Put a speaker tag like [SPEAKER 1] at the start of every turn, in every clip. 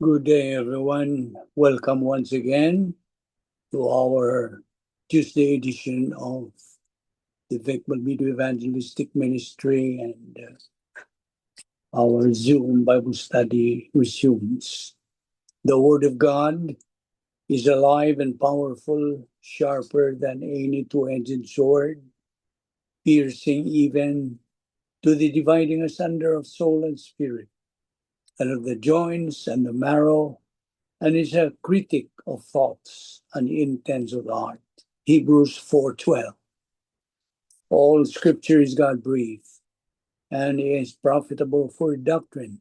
[SPEAKER 1] Good day, everyone. Welcome once again to our Tuesday edition of the Vic Balbido Evangelistic Ministry, and our Zoom Bible study resumes. The Word of God is alive and powerful, sharper than any two-edged sword, piercing even to the dividing asunder of soul and spirit, and of the joints and the marrow, and is a critic of thoughts and intents of the heart. Hebrews 4:12. All scripture is God-breathed and is profitable for doctrine,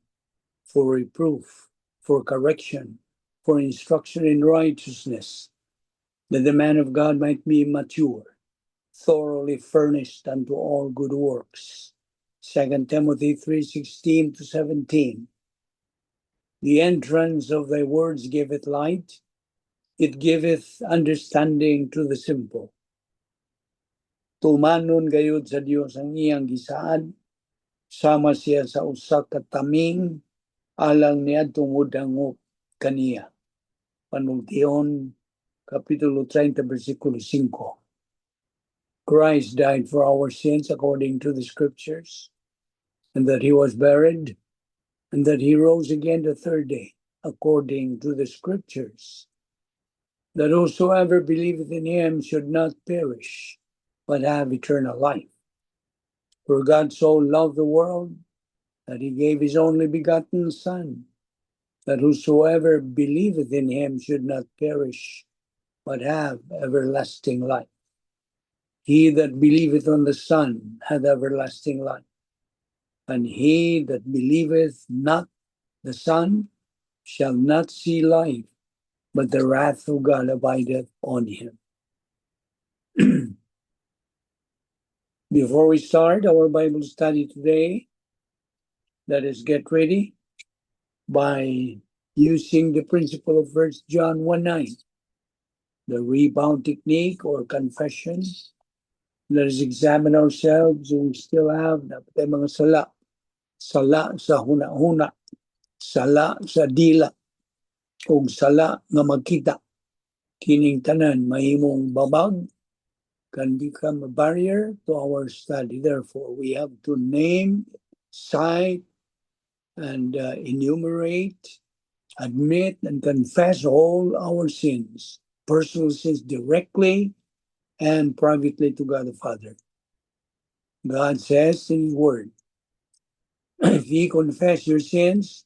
[SPEAKER 1] for reproof, for correction, for instruction in righteousness, that the man of God might be mature, thoroughly furnished unto all good works. 2 Timothy 3:16 to 17. The entrance of thy words giveth light, it giveth understanding to the simple. Tumanon gayud sa Dios ang iyang gisaad, sama siya sa usa ka taming alang niadtong udangop kaniya. Panultiyon, Kapitulo 30, versikulo 5. Christ died for our sins according to the scriptures, and that he was buried, and that he rose again the third day, according to the scriptures, that whosoever believeth in him should not perish, but have eternal life. For God so loved the world that he gave his only begotten Son, that whosoever believeth in him should not perish, but have everlasting life. He that believeth on the Son hath everlasting life, and he that believeth not the Son shall not see life, but the wrath of God abideth on him. Before we start our Bible study today, let us get ready by using the principle of 1 John 1:9, the rebound technique or confession. Let us examine ourselves who we still have dapat mga sala. Sala sa huna-huna, sala sa dila, o sala nga magkita. Kining tanan mahimong babag, can become a barrier to our study. Therefore, we have to name, cite, and enumerate, admit, and confess all our sins, personal sins directly and privately to God the Father. God says in his word, if ye confess your sins,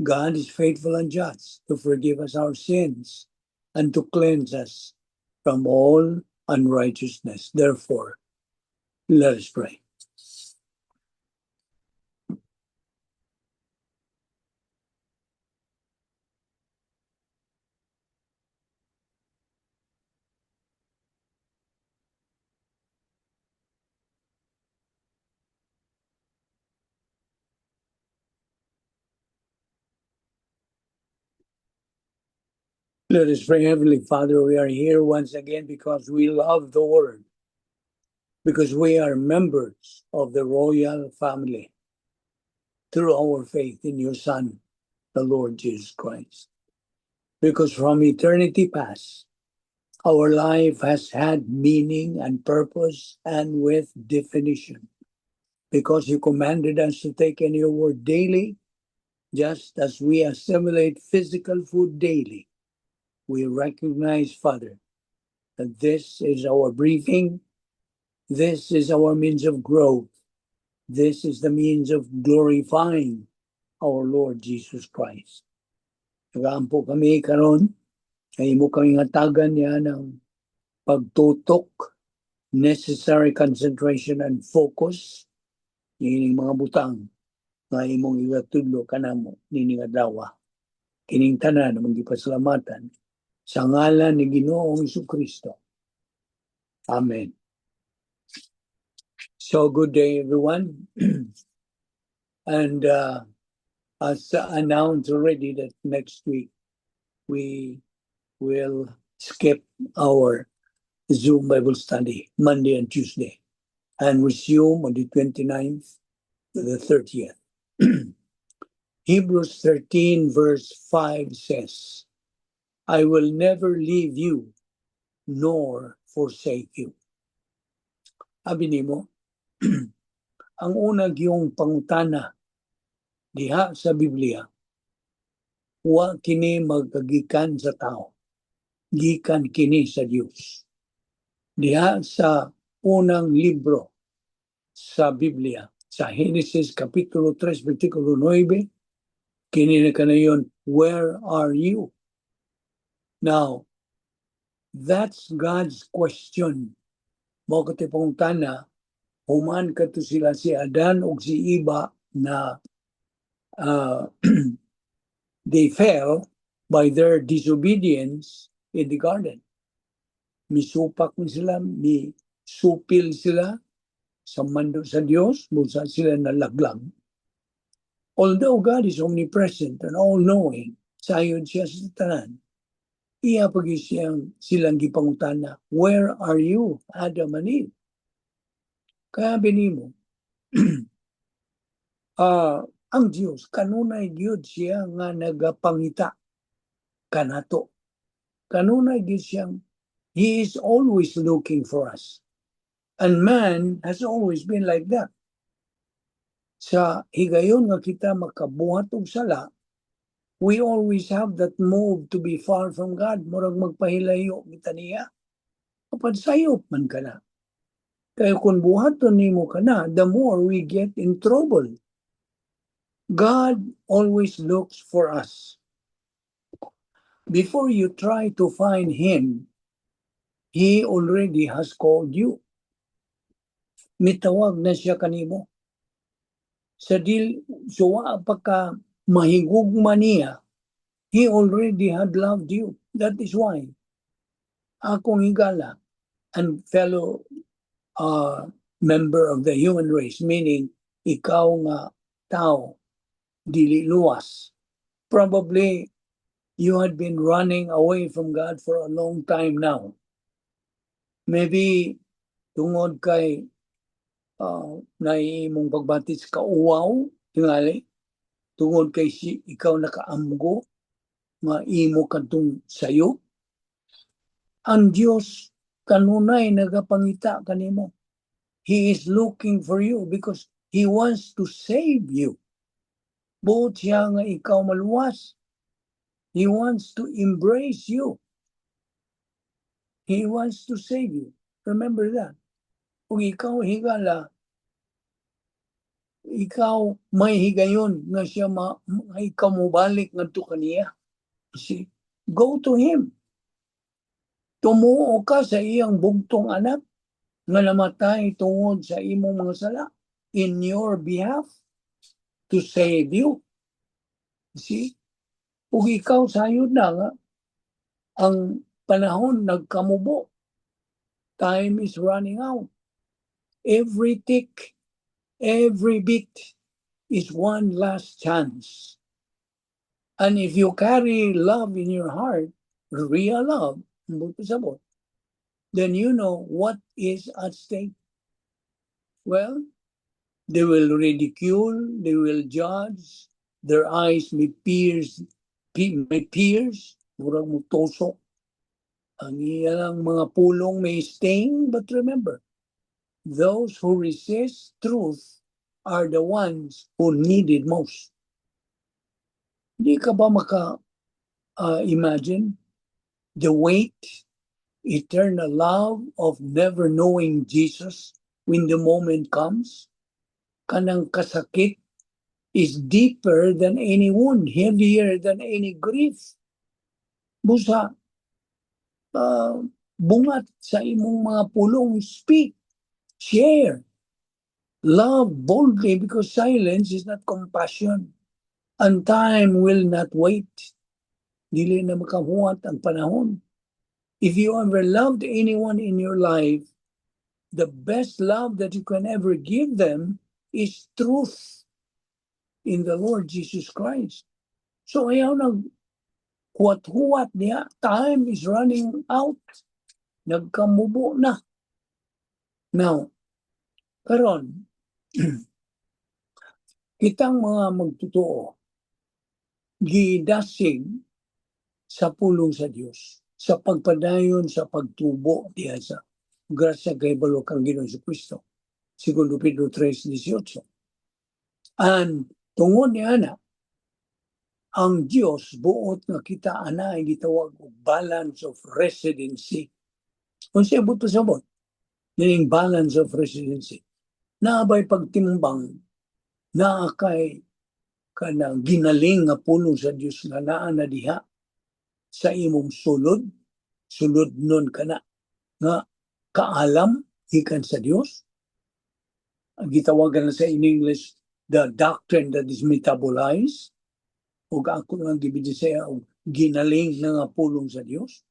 [SPEAKER 1] God is faithful and just to forgive us our sins and to cleanse us from all unrighteousness. Therefore, let us pray. Let us pray. Heavenly Father, we are here once again because we love the Word, because we are members of the royal family through our faith in your Son, the Lord Jesus Christ. Because from eternity past, our life has had meaning and purpose and with definition. Because you commanded us to take in your word daily, just as we assimilate physical food daily, we recognize, Father, that this is our breathing, this is our means of growth, this is the means of glorifying our Lord Jesus Christ. Nagaampo kami karon, ay mo kami ngatagan niya ng pagtutok, necessary concentration and focus, nining mga butang nga imong igatudlo kanamo nining adlaw. Kining tanan mong gipasalamatan sa ngalan ni Ginoong Jesucristo. Amen. So good day, everyone. And as announced already that next week we will skip our Zoom Bible study Monday and Tuesday and resume on the 29th to the 30th. Hebrews 13 verse 5 says, I will never leave you nor forsake you. Abi nimo, ang unang yung pangutana diha sa Biblia, wa kini magkagikan sa tao, gikan kini sa Dios. Diha sa unang libro sa Biblia, sa Genesis Kapitulo 3, Versikulo 9, kini na kanayon, where are you? Now, that's God's question. Mao kati pangutana, human kato sila si Adan o si Iba na they fell by their disobedience in the garden. Misupak ni sila, misupil sila sa mando sa Dios, busa sila nalaglag. Although God is omnipresent and all-knowing, sayon siya sa tanan, iya pagi silang gipangutana, where are you, Adam and Eve? Kaya binimo, ang Diyos, kanunay gyud siya nga nagapangita kanato. Kanunay gyud siyang, He is always looking for us. And man has always been like that. Sa higayon nga kita makabuhat og sala, we always have that move to be far from God. Murag magpahilayo kita niya. Kapag sayop man ka na. Kaya kung buhaton nimo ka na, the more we get in trouble. God always looks for us. Before you try to find Him, He already has called you. Mitawag na siya kanimo. Sa suwa pa ka mahigugma niya, He already had loved you. That is why akong higala and fellow member of the human race, meaning ikaw nga tao, dili luwas. Probably you had been running away from God for a long time now. Maybe tungod kay naimong pagbatis ka uwaw, tingali, tungod kay ikaw nakaamgo, nga imo kadtong sayo. Ang Diyos kanunay nagapangita kanimo. He is looking for you because He wants to save you. Buot siya nga ikaw maluwas. He wants to embrace you. He wants to save you. Remember that. Kung ikaw higala, ikaw may higayon nga siya ikaw mubalik ngadto kaniya. See, go to Him. Tumuo ka sa iyang bugtong anak nga namatay tungod sa imong mga sala in your behalf to save you. See? Ug ikaw sayod na nga ang panahon nagkamubo. Time is running out. Every tick, every bit is one last chance. And if you carry love in your heart, real love, then you know what is at stake. Well, they will ridicule, they will judge, their eyes may pierce, murag mo tosok. Ang ilang mga pulong may sting, but remember, those who resist truth are the ones who need it most. Hindi ka ba imagine the weight, eternal love of never knowing Jesus when the moment comes? Kanang kasakit is deeper than any wound, heavier than any grief. Busa, bungat sa imong mga pulong, speak, share, love boldly because silence is not compassion. And time will not wait. Dili na makahuwat ang panahon. If you ever loved anyone in your life, the best love that you can ever give them is truth in the Lord Jesus Christ. So ayaw huwat niya. Time is running out. Nagkamubo na. Now, karon kitang mga magtotoo, gidasig sa pulong sa Dios, sa pagpadayon sa pagtubo diha sa grasya kay balo kang Ginoong Jesucristo. Segundo Pedro 3:18. And tungod ni ana, ang Dios buot nga kita ana ay gitawag og balance of residency. Unsay abot pa sabot? Ning balance of residency. Naabay pagtimbang naa kay kanang ginaling nga pulong sa Dios nga naa na diha sa imong sulod nun kana nga kaalam gikan sa Dios. Ang gitawagan na sa in English, the doctrine that is metabolized, o ako nga gibidi sa og ginaling na nga pulong sa Dios.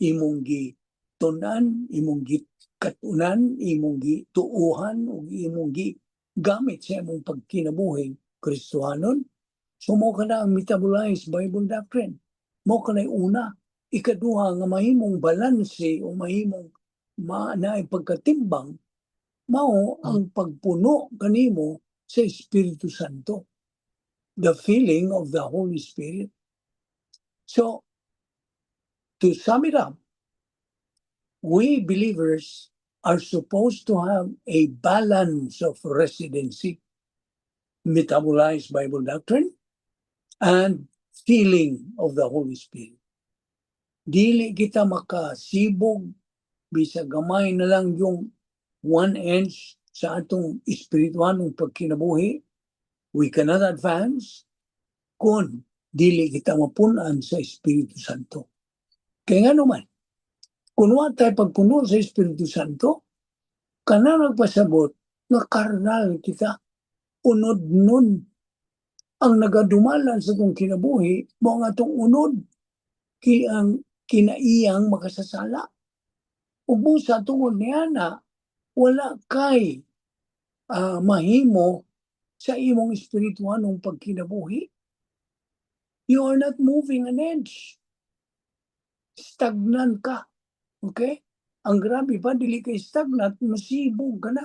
[SPEAKER 1] Imong gitunan, imong gikatunan, imong gituuhan, o imong gamit sa imong pagkinabuhi Kristohanon. So mo ka na ang metabolized Bible doctrine. Mo ka na una. Ikaduha nga mahimong balanse o mahimong naay pagkatimbang mao ang pagpuno kanimo sa Espiritu Santo. The filling of the Holy Spirit. So, to sum it up, we believers are supposed to have a balance of residency, metabolized Bible doctrine, and filling of the Holy Spirit. Dili kita makasibog, bisa gamay na lang yung 1 inch sa atong espirituanong pagkinabuhi. We cannot advance kung dili kita mapunan sa Espiritu Santo. Kaya nga naman, kung wala tayo pagpuno sa Espiritu Santo, kana nagpasabot na karnal kita, unod nun. Ang nagadumalan sa itong kinabuhi, mo nga itong unod, ang kinaiyang makasasala. Ug sa tungod niya na, wala kay mahimo sa imong espirituanong pagkinabuhi. You are not moving an inch. Stagnant ka. Okay? Ang grabe pa, dili kay stagnant, masibog ka na.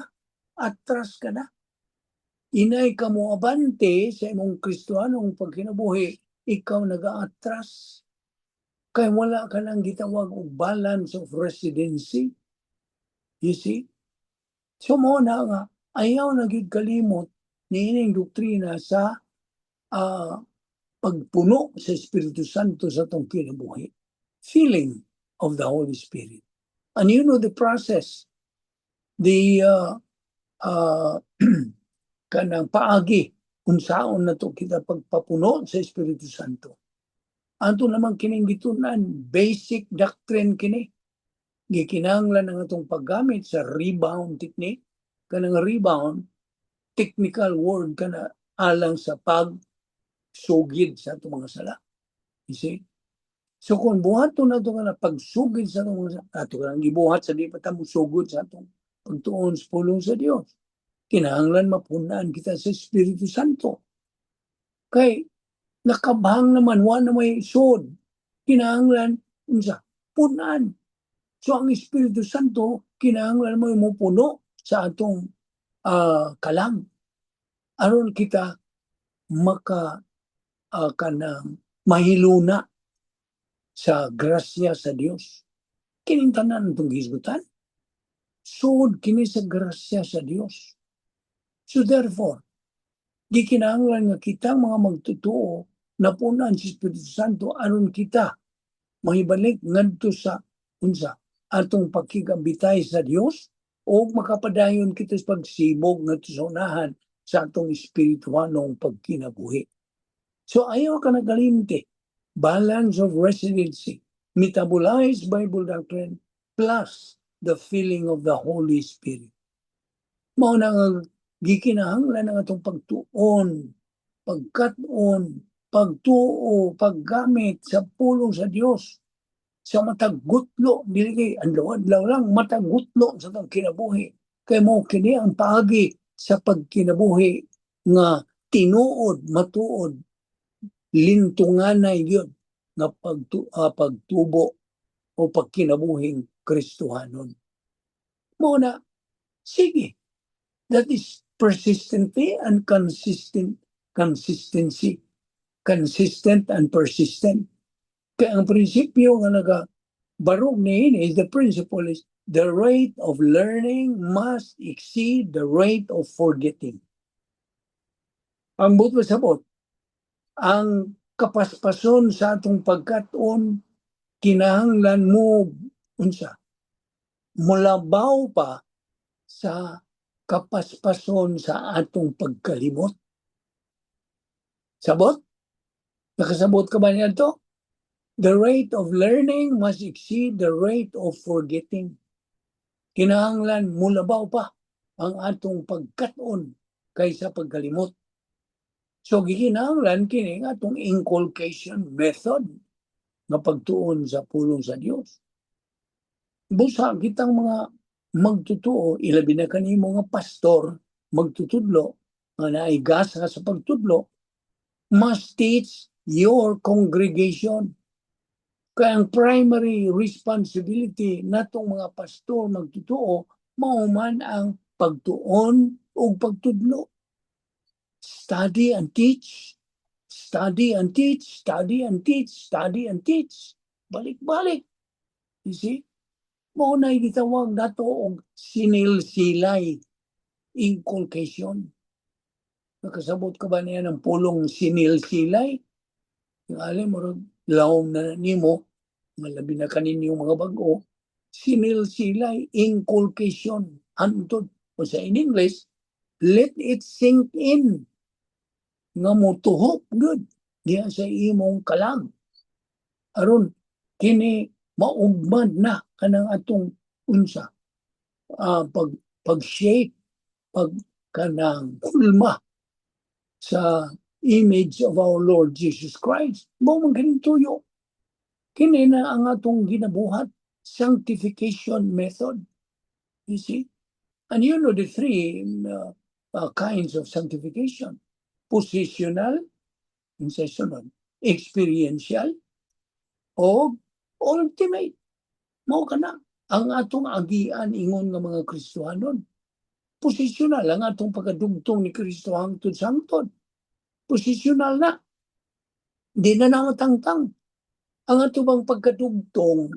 [SPEAKER 1] Atras ka na. Inay ka mo abante sa imong Kristohanong pagkinabuhi, ikaw nag-aatras. Kaya wala ka nang gitawag og balance of residency. You see? So mo na nga, ayaw na gid kalimot niining doktrina sa pagpuno sa Espiritu Santo sa tong kinabuhi. Filling of the Holy Spirit. And you know the process. The kanang paagi unsaon na to kita pagpapuno sa Espiritu Santo. Anto naman kining gitunan, basic doctrine kini. Gikinahanglan ang atong paggamit sa rebound technique. Kanang rebound, technical word kana alang sa pagsugid sa atong mga sala. You see? So kung buhaton na ito nga na pagsugid sa atong mga sala, ato ka nang gibuhat sa di pa tamo sugod sa atong pagtuon sa pulong sa Dios. Kinahanglan mapunaan kita sa Espiritu Santo. Kay nakabhang naman, wala na may sod. Kinahanglan, punaan. So ang Espiritu Santo, kinahanglan mo puno sa atong kalang. Aron kita kanang mahiluna sa grasya sa Dios. Kining tanan itong gisgutan. Sod kini sa grasya sa Dios. So therefore, di kinahanglan nga kita mga magtutuo na punan si Espiritu Santo aron kita mahibalik ngadto sa atong pagkigabitay sa Dios o makapadayon kita sa pagsibog ngadto sa unahan sa atong espirituanong pagkinabuhi. So ayaw ka nagalimti. Balance of residency, metabolized Bible doctrine plus the filling of the Holy Spirit. Mao na nga gikinahanglan ang atong pagtuon, pagkat-on, pagtuo, paggamit sa pulong sa Dios sa matagutlo, dili kay adlaw lang matagutlo sa atong kinabuhi. Kay mo kini ang paagi sa pagkinabuhi nga tinuod, matuod, lintunganay yun nga pagtubo o pagkinabuhing Kristohanon. Mo na, sige, that is persistently and consistency. consistent and persistent. Kaya ang prinsipyo nga nagabarog niini is the principle is the rate of learning must exceed the rate of forgetting. Ang buto sabot, ang kapaspason sa atong pagkaton kinahanglan mo unsa mulabaw pa sa kapaspason sa atong pagkalimot. Sabot? Nakasabot ka ba niya to? The rate of learning must exceed the rate of forgetting. Kinahanglan mulabaw pa ang atong pagkaton kaysa pagkalimot. So gikinahanglan kini nga atong inculcation method nga pagtuon sa pulong sa Dios. Busa kitang mga magtutuo, ilabi na kanimo nga pastor, magtutudlo, nga naigasa sa pagtudlo, must teach your congregation. Kaya ang primary responsibility natong mga pastor magtutuo, mao man ang pagtuon o pagtudlo. Study and teach. Study and teach. Study and teach. Study and teach. Balik-balik. You see? Mao na gitawag nato og sinilsilay inculcation. Nakasabot ka ba niya ng pulong sinilsilay? Yung alam mo, lawom na nimo, malabi na kaninyo mga bago, sinilsilay inculcation. Antod. O sa in English, let it sink in. Nga mo tuhop good. Diyan sa imong kalang. Aron, kini maugmad na kanang atong unsa pag-shape kanang kulma sa image of our Lord Jesus Christ. Mao man kining tuyo. Kini na ang atong ginabuhat sanctification method. You see? And you know the three kinds of sanctification. Positional, experiential, o ultimate. Mao kana ang atong agian ingon nga mga Kristiyanon. Posisyonal ang atong pagkadugtong ni Kristo hangtod sa hangtod. Posisyonal na. Di na namatangtang. Ang ato bang pagkadugtong,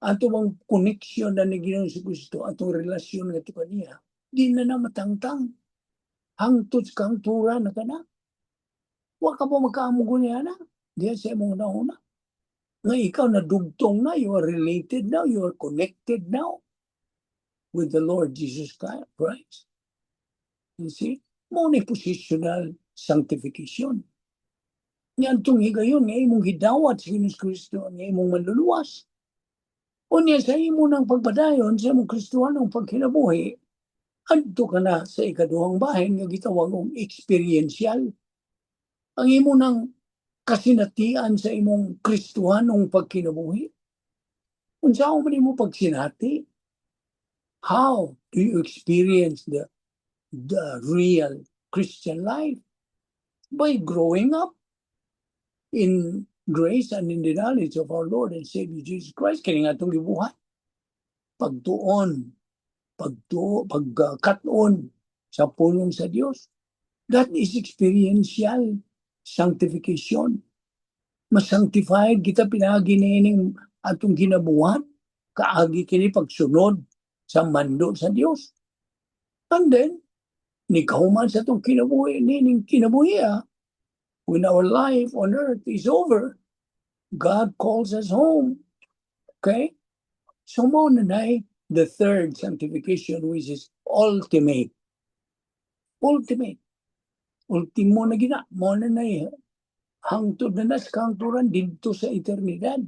[SPEAKER 1] ato bang connection na ni Ginoong si Kristo, atong relasyon nga ito kaniya, di na namatangtang. Hangtod sa hangtura na kana. Wa ka po magkaamugo niya na. Diyan sa imong nauna. Nga ikaw na dugtong na, you are related now, you are connected now with the Lord Jesus Christ. You see? Mo ni positional sanctification. Yan itong higayon, nga imong hidawat sa Ginoong Kristo, nga imong manluluwas. O niya sa imo ng pagpadayon sa imong Kristohanong pagkinabuhi, adto ka na sa ikaduhang bahin nga gitawag og experiential. Ang imo ng kasinatian sa imong Kristohanong pagkinabuhi. Unsa man imo pagsinati? How do you experience the real Christian life? By growing up in grace and in the knowledge of our Lord and Savior Jesus Christ. Kaya nga itong gibuhat. Pagtuon, pagkaton sa pulong sa Diyos. That is experiential sanctification. Mas sanctified kita pinagi nining atong ginabuhat, kaagi kini pagsunod sa mando sa Diyos. And then, nikahuman sa itong kinabuhi, nining kinabuhi when our life on earth is over, God calls us home. Okay? So mo na the third sanctification, which is ultimate. Ultimate. Ultimo na gina. Mo na hangtod na nas kahangturan dito sa eternidad.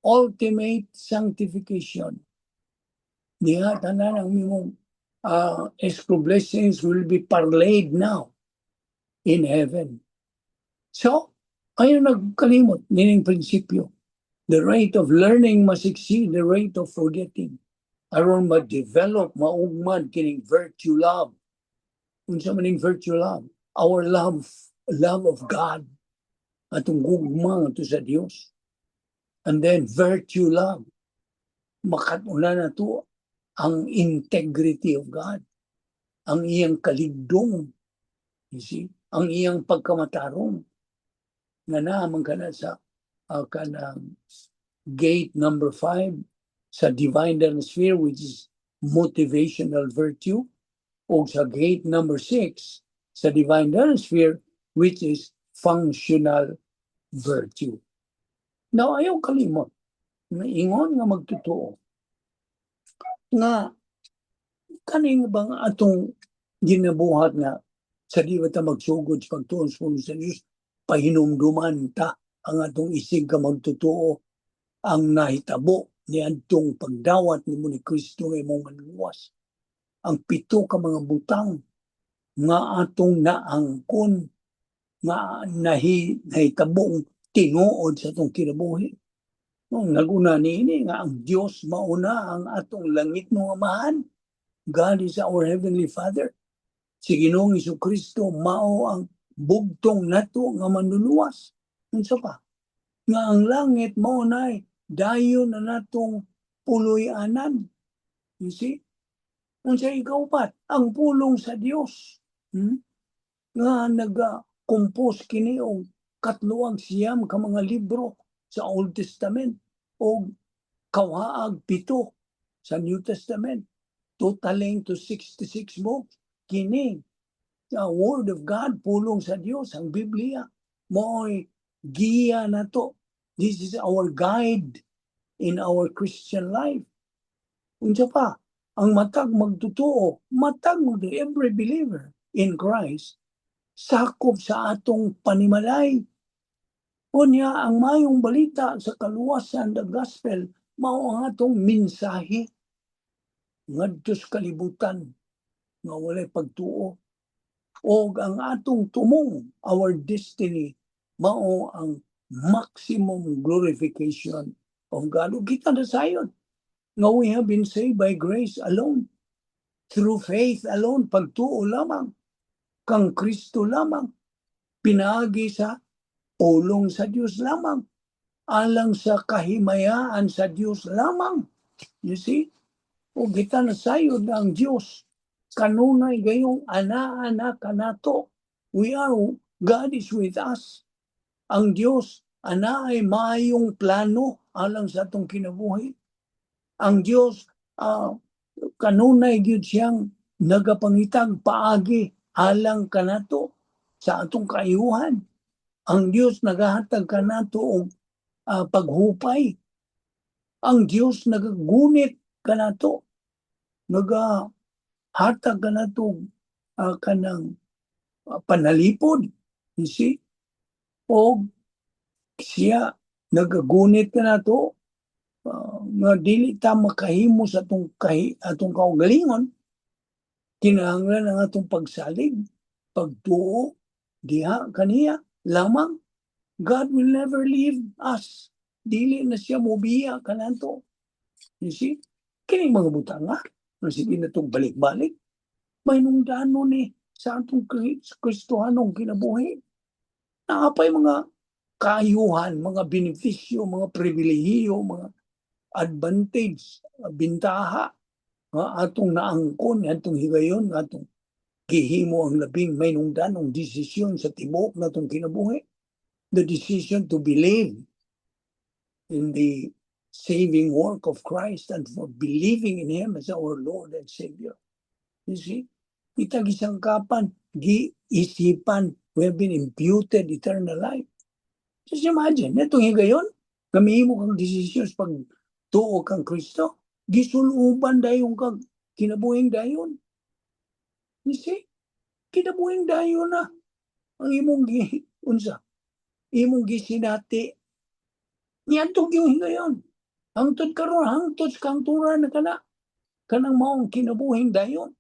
[SPEAKER 1] Ultimate sanctification. Diha tanan ang mimong extra blessings will be parlayed now in heaven. So, ayun nagkalimot, nining prinsipyo. The rate of learning must exceed the rate of forgetting. Aron ma-develop, maugmad kining virtue love. Unsa maning virtue love? Our love of God. Atong gugma to sa Dios. And then virtue love. Makatuna na to ang integrity of God. Ang iyang kaligdong. You see? Ang iyang pagkamatarong. nga naman ka na sa kanang gate number 5 sa divine sphere, which is motivational virtue, o sa gate number 6 sa divine sphere, which is functional virtue. Now, ayaw kalimot, na ingon nga magtotoo, nga kaning bang atong ginabuhat nga sa di ba ta magsugod sa pagtuon sa Diyos, pahinumduman ta ang atong isig ka magtotoo, ang nahitabo ni adtong pagdawat nimo ni Kristo nga imong manluwas. Ang 7 ka mga butang nga atong naangkon nga nahitabong tinuod sa atong kinabuhi. Nung naguna niini nga ang Dios mauna ang atong langit nga amahan. God is our Heavenly Father. Si Ginoong Jesucristo mao ang bugtong nato nga manluluwas. Unsa pa? Nga ang langit mao nay dayon na natong puloy-anan. You see? Unsa ikaw pat? Ang pulong sa Dios. Nga nag-compose kini og 3 ka mga libro sa Old Testament o kawaag 7 sa New Testament. Totaling to 66 books. Kini, the Word of God, pulong sa Diyos, ang Biblia, mo'y giya na to. This is our guide in our Christian life. Unsa pa, ang matag magtotoo, every believer in Christ, sakop sa atong panimalay. Unya, ang mayong balita sa kaluwasan, the gospel, mao ang atong mensahe ngadto sa kalibutan nga walay pagtuo. O ang atong tumong, our destiny, mao ang maximum glorification of God. O kita na sayon nga we have been saved by grace alone, through faith alone, pagtuo lamang, kang Kristo lamang, pinaagi sa pulong sa Dios lamang, alang sa kahimayaan sa Dios lamang. You see? O kita na sayon ang Dios kanunay gayong ana-ana kanato. God is with us. Ang Dios anaay maayong plano alang sa atong kinabuhi. Ang Dios kanunay gyud siyang nagapangitag paagi alang kanato sa atong kaayuhan. Ang Dios nagahatag kanato og paghupay. Ang Dios nagagunit kanato, hatag ka na ito kanang panalipod. You see? O siya nagagunit ka na ito nga dili ta makahimo sa atong kaugalingon. Kinahanglan ang atong pagsalig, pagtuo, diha kaniya lamang. God will never leave us. Dili na siya mobiya ka na ito. You see? Kining mga butang nga. Sige na itong balik-balik. May nungdano ni sa atong Kristohanong kinabuhi. Naapay mga kaayuhan, mga benepisyo, mga pribilehiyo, mga advantage, bintaha, atong naangkon, atong higayon, atong gihimo ang labing may nungdanong desisyon sa tibok na atong kinabuhi. The decision to believe in the saving work of Christ and for believing in Him as our Lord and Savior. You see? Itag isang kapan, giisipan, we have been imputed eternal life. Just imagine, itong higayon, kamihimo kang desisyon pag tuo kang Kristo, gisuluban dayon kang kinabuhing dayon. You see? Kinabuhing dayon na. Ang imong imong gisinati. Niyantog yung higayon. Hangtod karon, hangtod sa kangturan na kanang maong kinabuhing dayon.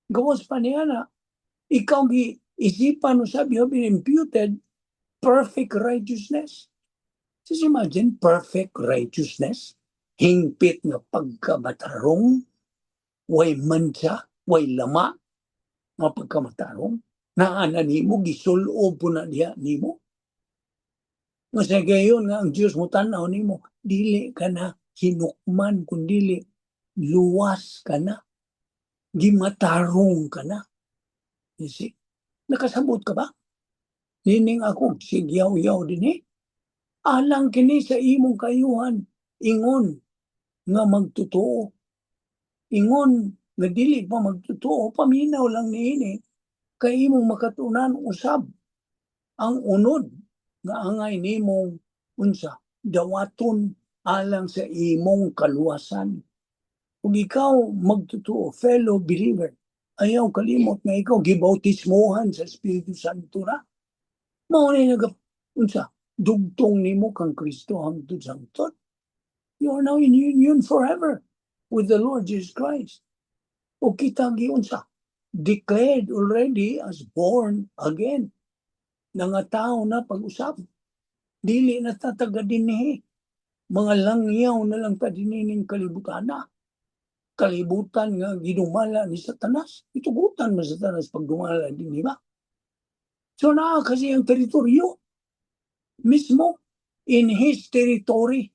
[SPEAKER 1] Gawas pa niya na, ikaw isipan mo sabi, you have been imputed perfect righteousness. Just imagine, perfect righteousness, hingpit nga pagkamatarong, way mansa, way lama, nga pagkamatarong, naana nimo, gisulob po na diya nimo. Mas gayon nga ang Diyos mo tanaw nimo, dili ka na hinukman, kundili luwas ka na, gimatarong ka na. You see? Nakasabot ka ba? nining ako sigyaw-yaw dinhi. Alang kini sa imong kayuhan, ingon nga magtotoo. Ingon nga dili pa magtotoo, paminaw lang niini kay imong makatunan usab ang unod nga angay nimong unsa dawaton alang sa imong kaluwasan. Kung ikaw magtotoo, fellow believer, ayaw kalimot nga ikaw gibautismohan sa Espiritu Santo na. Mao ni unsa dugtong nimo kang Kristo hangtod sa hangtod. You are now in union forever with the Lord Jesus Christ. O kita giunsa declared already as born again. Nangatao na pag-usap. Dili na tataga dinhi. Mga langyaw na lang ta dinining kalibutan na. Kalibutan nga ginumala ni Satanas. Itugutan mo Satanas pag dumala din, ba? So naa kasi ang teritoryo. Mismo, in His territory,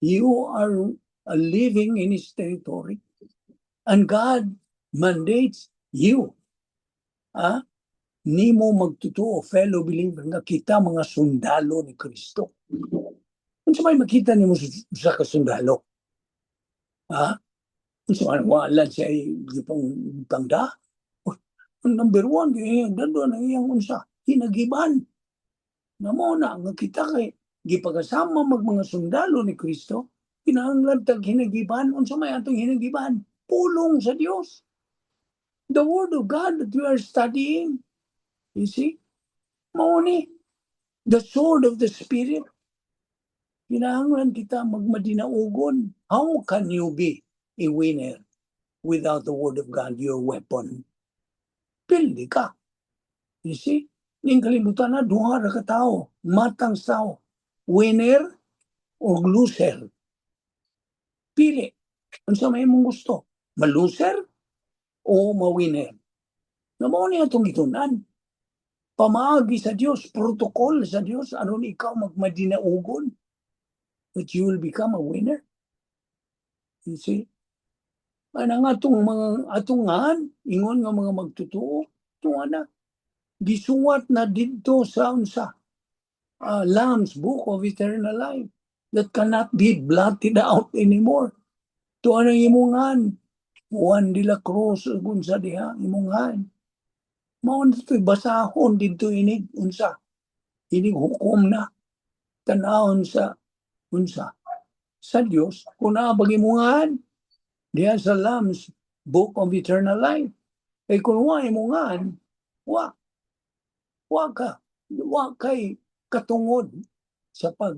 [SPEAKER 1] you are living in His territory. And God mandates you, nimo magtotoo, fellow believer, nga kita mga sundalo ni Kristo. Kung sa may makita nimo sa kasundalo, kung sa may wala siya ipang tangda, ang number one, doon ang iyang unsa, hinagiban. Na mo na, nga kita kay gipagkasama mga sundalo ni Kristo, kinahanglan tag hinagiban, unsa may atong hinagiban? Pulong sa Dios. The Word of God that we are studying, you see, mao ni, the sword of the Spirit. Kinahanglan kita magmadinaugon. How can you be a winner without the Word of God, your weapon? Pildi ka. You see? Ning kalibutan na, duha ra ka tao, matang tao. Winner o loser? Pili. Unsa may mong gusto? Ma-loser o ma-winner? Na mao ni atong gitunan. Pamaagi sa Dios, protocol sa Dios, aron ikaw magmadinaugon that you will become a winner. You see? Anang atong mga atungan, ingon nga mga magtotoo, tunga na. Gisuwat na dito sa unsa, Lamb's Book of Eternal Life that cannot be blotted out anymore. To anong imungan, Juan de la Cruz, unsa diha, imungan. Mao dito'y basahon dito inig, unsa, inig hukom na, tanahon sa, unsa, sa Dios, kung naabag imungan, diha sa Lamb's Book of Eternal Life. Eh kung wa imungan, wa kay katungod sa pag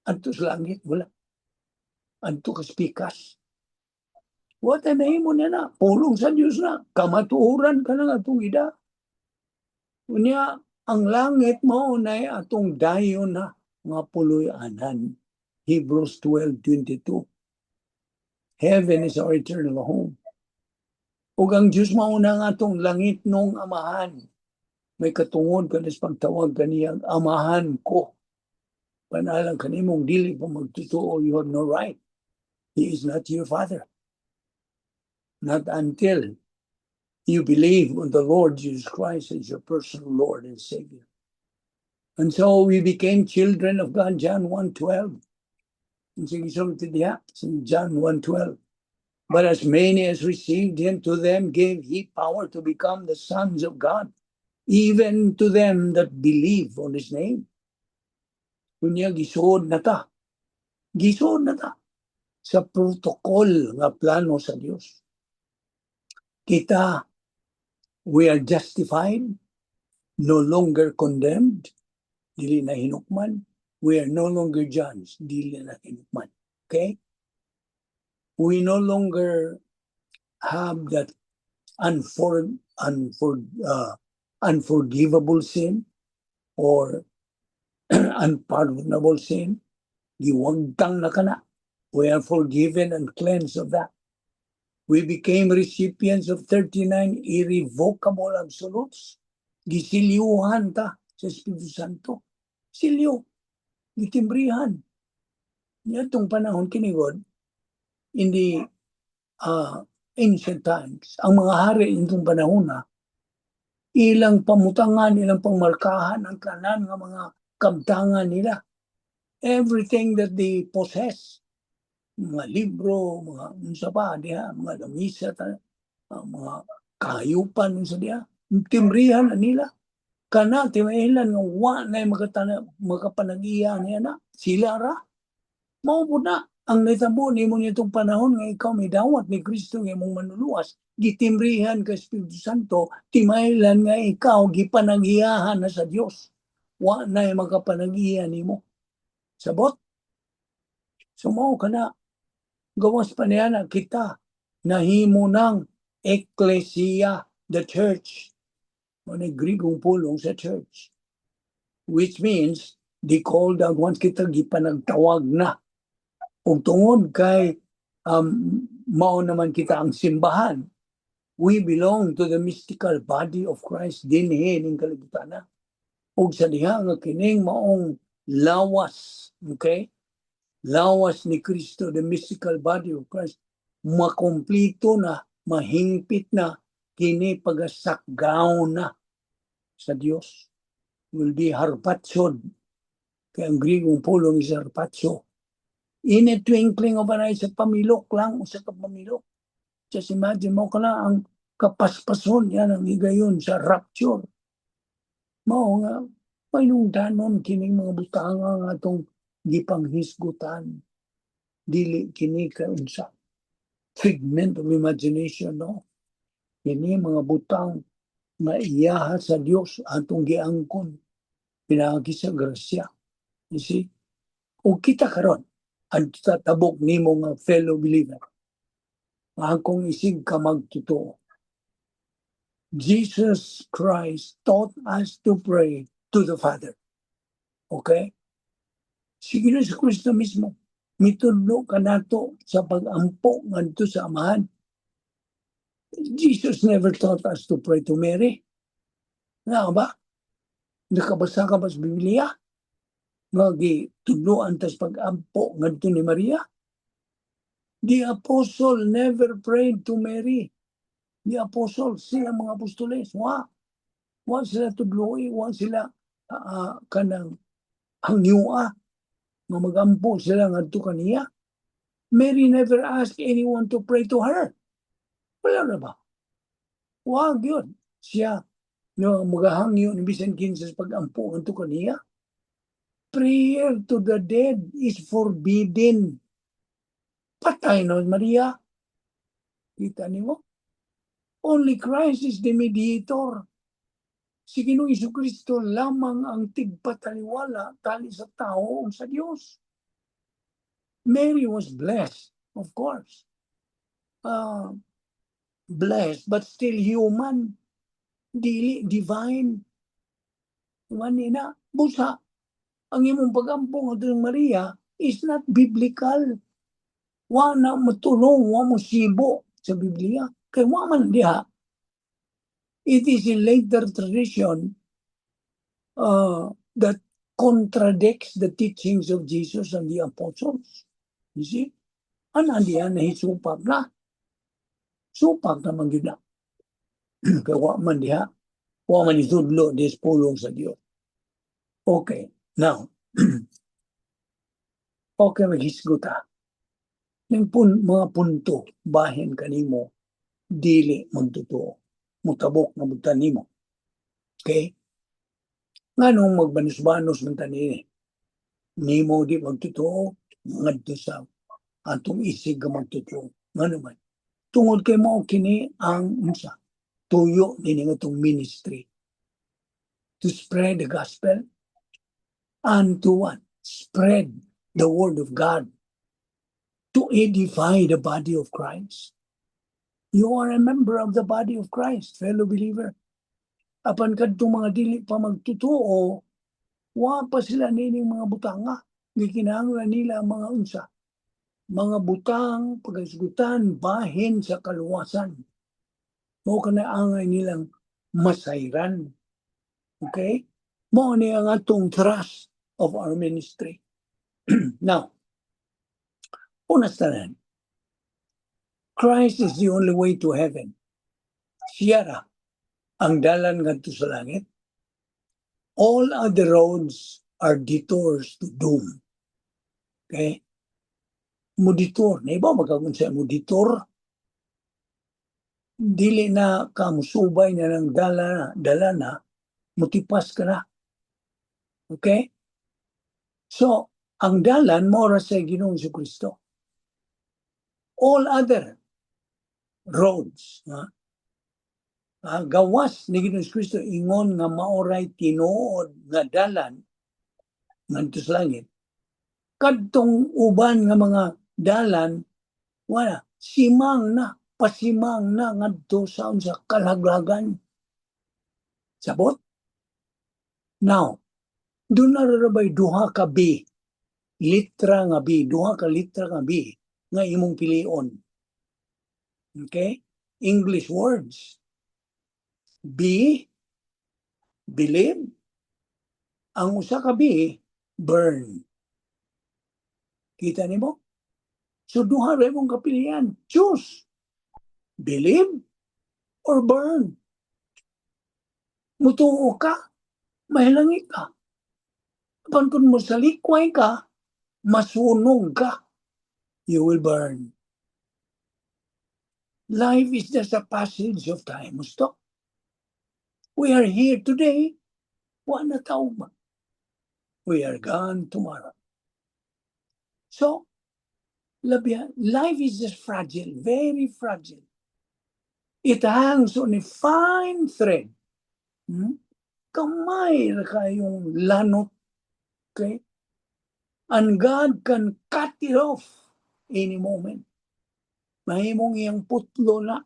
[SPEAKER 1] adto sa langit, wala. Adto ka spikas. Wa ta nahimo na, pulong sa Dios na, kamatuoran ka na atong ida. Unya, ang langit mao na atong dayon na nga puloy-anan. Hebrews 12:22. Heaven is our eternal home. Ug ang Dios mao na nga atong langit nung amahan. May katungod kanis pagtawag kaniyang amahan ko. Panalang kanimong dili pa magtotoo, you have no right. He is not your father. Not until you believe on the Lord Jesus Christ as your personal Lord and Savior. And so we became children of God, John 1:12. Sige, John 1:12. But as many as received him, to them gave he power to become the sons of God, even to them that believe on his name. Kunya gisuod na ta. Gisuod na ta sa protocol nga plano sa Dios. Kita, we are justified, no longer condemned, dili na hinukman. We are no longer judged, dili na hinukman. Okay? We no longer have that unforgivable sin or unpardonable sin. Giwagtang na kana. We are forgiven and cleansed of that. We became recipients of 39 irrevocable absolutes. Gisiliuhan ta sa Espiritu Santo. Silyo. Gitimbrihan. Itong panahon kinigod, in the ancient times, ang mga hari itong panahon na, ilang pamutangan, ilang pangmarkahan ang tanan nga mga kabtangan nila. Everything that they possess, mga libro, mga unsa pa diha, mga lamisa, mga kahayupan unsa diha, timbrihan na nila. Kana timahilan nga wa na makapanag-iya niya na sila ra. Mao pud na ang nahitabo nimo nitong panahon nga ikaw may dawat ni Kristo nga imong manluluwas, gitimbrihan ka Espiritu Santo, timahilan nga ikaw gipanag-iyahan na sa Dios. Wa na makapanag-iya nimo. Sabot? So mao kana gawas pa niya na kita nahimo ng ecclesia, the church. Ano Grigong pulong sa church. Which means, di called out once kita gipanagtawag na. Kung tungod kay mao naman kita ang simbahan, we belong to the mystical body of Christ dinhi ning kalibutan na. Ug sa diha nga kining maong lawas, okay? Lawas ni Kristo, the mystical body of Christ, makomplito na, mahingpit na, kini pagasakgaw na sa Dios. Will be harpatsyon. Kaya ang Grigong pulong is harpatsyo. In a twinkling of an eye, sa pamilok lang, sa kapamilok. Just imagine mo ka lang ang kapaspason, yan ang higayon sa rapture. Mao nga, painungdanon kining mga butanga nga itong gipanghisgutan. Dili kini kaunsa. Figment of imagination, no? Kini mga butang nga iyaha sa Dios atong giangkon. Pinagi sa grasya. You see? O kita karon ang tatabok nimo nga fellow believer. Akong isig ka magtotoo. Jesus Christ taught us to pray to the Father. Okay? Sige na sa Kristo mismo. Mitudlo ka nato sa pag-ampo ngadto sa Amahan. Jesus never taught us to pray to Mary. Nga ba? Nakabasa ka ba sa Biblia? Nga tudloan tas pag-ampo ngadto ni Maria? The apostle never prayed to Mary. The apostle, sila mga apostoles, wa sila tudloy, wa sila kanang hangyua, nga magampo sila ngadto kaniya. Mary never asked anyone to pray to her. Wala na ba? Wag yun. Siya, no, magahangyo ni bisan kinsa pag-ampo ngadto kaniya. Prayer to the dead is forbidden. Patay na Maria. Kita nimo? Only Christ is the mediator. Si Ginoong Jesucristo lamang ang tigpataliwala tali sa tao o sa Diyos. Mary was blessed, of course. Blessed, but still human. Dili, divine. Manina, busa. Ang imong pag-ampong ng Maria is not biblical. Wa na matulong, wa mo sibo sa Biblia. Kaya wa man diha. It is a later tradition that contradicts the teachings of Jesus and the apostles. You see? Ano diyan na hisupak na? Supak naman yun na. Kaya wa man diha. Wa man itudlo des pulong sa Diyos. Okay. Now, okay, maghisguta. Yung mga punto, bahin kanimo, dili magtotoo. Mutabok na magtanimo. Okay? Nga nung magbanus-banus ng tanini, nimo di magtotoo, ngadto sa atong isig ka magtotoo. Nga naman. Tungod kay mo kini ang unsa, tuyo nini nga itong ministry. To spread the gospel and to what? Spread the word of God. To edify the body of Christ. You are a member of the body of Christ, fellow believer. Apan kadtong mga dili pa magtotoo, wa pa sila nining mga butanga. Gikinahanglan nila mga unsa. Mga butang, paghisgutan, bahin sa kaluwasan. Mo kanaangay nilang masayran. Okay? Mo ni ang atong trust of our ministry. Now, unas tanan, Christ is the only way to heaven. Siya ra ang dalan ngadto sa langit. All other roads are detours to doom. Okay? Muditor. Na iba magkagun sa muditor. Dili na ka musubay na ng dala na, mutipas ka na. Okay? So, ang dalan mo sa Ginoong Jesucristo. All other roads, gawas ni Ginoong Jesucristo ingon nga maoray tinuod nga dalan ngadto sa langit. Kadtong uban nga mga dalan wala pasimang na ngadto sa kalaglagan. Sabot? Now, doon na rarabay duha ka B, litra nga B, duha ka litra nga B nga imong pilion. Okay? English words. B, believe. Ang usa ka B, burn. Kita nimo? So duha ra imong kapilian. Choose. Believe or burn. Mutuo ka, mahilangi ka. Apan kung masalikway ka, masunog ka. You will burn. Life is just a passage of time. Musto? We are here today. Wala tao ba? We are gone tomorrow. So, life is just fragile, very fragile. It hangs on a fine thread. Kamay na kayong lanot. Okay? And God can cut it off any moment. Mahimong iyang putlo na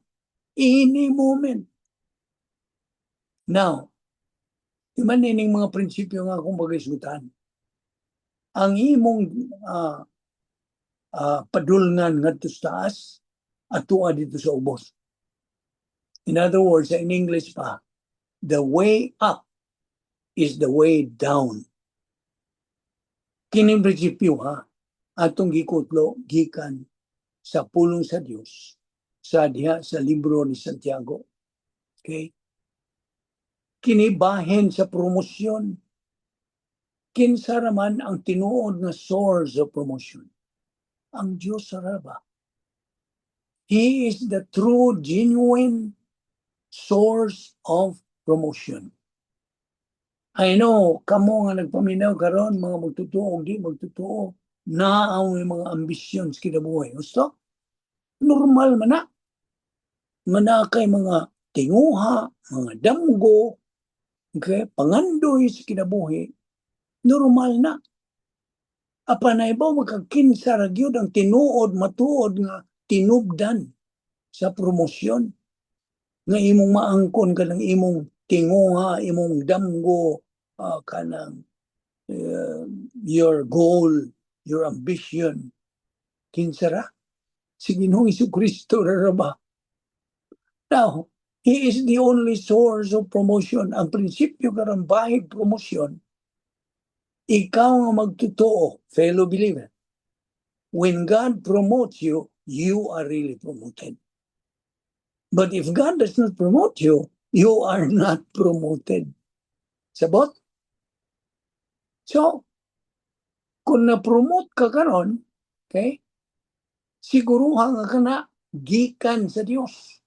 [SPEAKER 1] any moment. Now, iman nining mga prinsipyo nga akong bagay-sutan. Ang imong padulngan ngadto sa taas at tuwa dito sa ubos. In other words, in English pa, the way up is the way down. Kining prinsipyo atong gikutlo gikan sa pulong sa Dios sa diha sa libro ni Santiago. Okay? Kinibahin sa promosyon. Kinsa raman ang tinuod nga source of promotion? Ang Dios ra ba? He is the true, genuine source of promotion. I know, kamo nga nagpaminaw karon mga magtutuo o di magtutuo, na ang mga ambisyon sa kinabuhi. Gusto? Normal man na. Nga kay mga tinguha, mga damgo, okay, pangandoy sa kinabuhi, normal na. Apan na ibaw magkakinsa ra gyud ang tinuod matuod nga tinubdan sa promosyon nga imong maangkon kanang imong tinguha, imong damgo, kanang your goal, your ambition. Kinsa ra? Si Ginoong Jesucristo ra ba? Now, He is the only source of promotion. Ang prinsipyo karang bahig promosyon, ikaw nga magtotoo, fellow believer. When God promotes you, you are really promoted. But if God does not promote you, you are not promoted. Sabot? So, kung na-promote ka karon, okay, siguruhan ka na gikan sa Dios.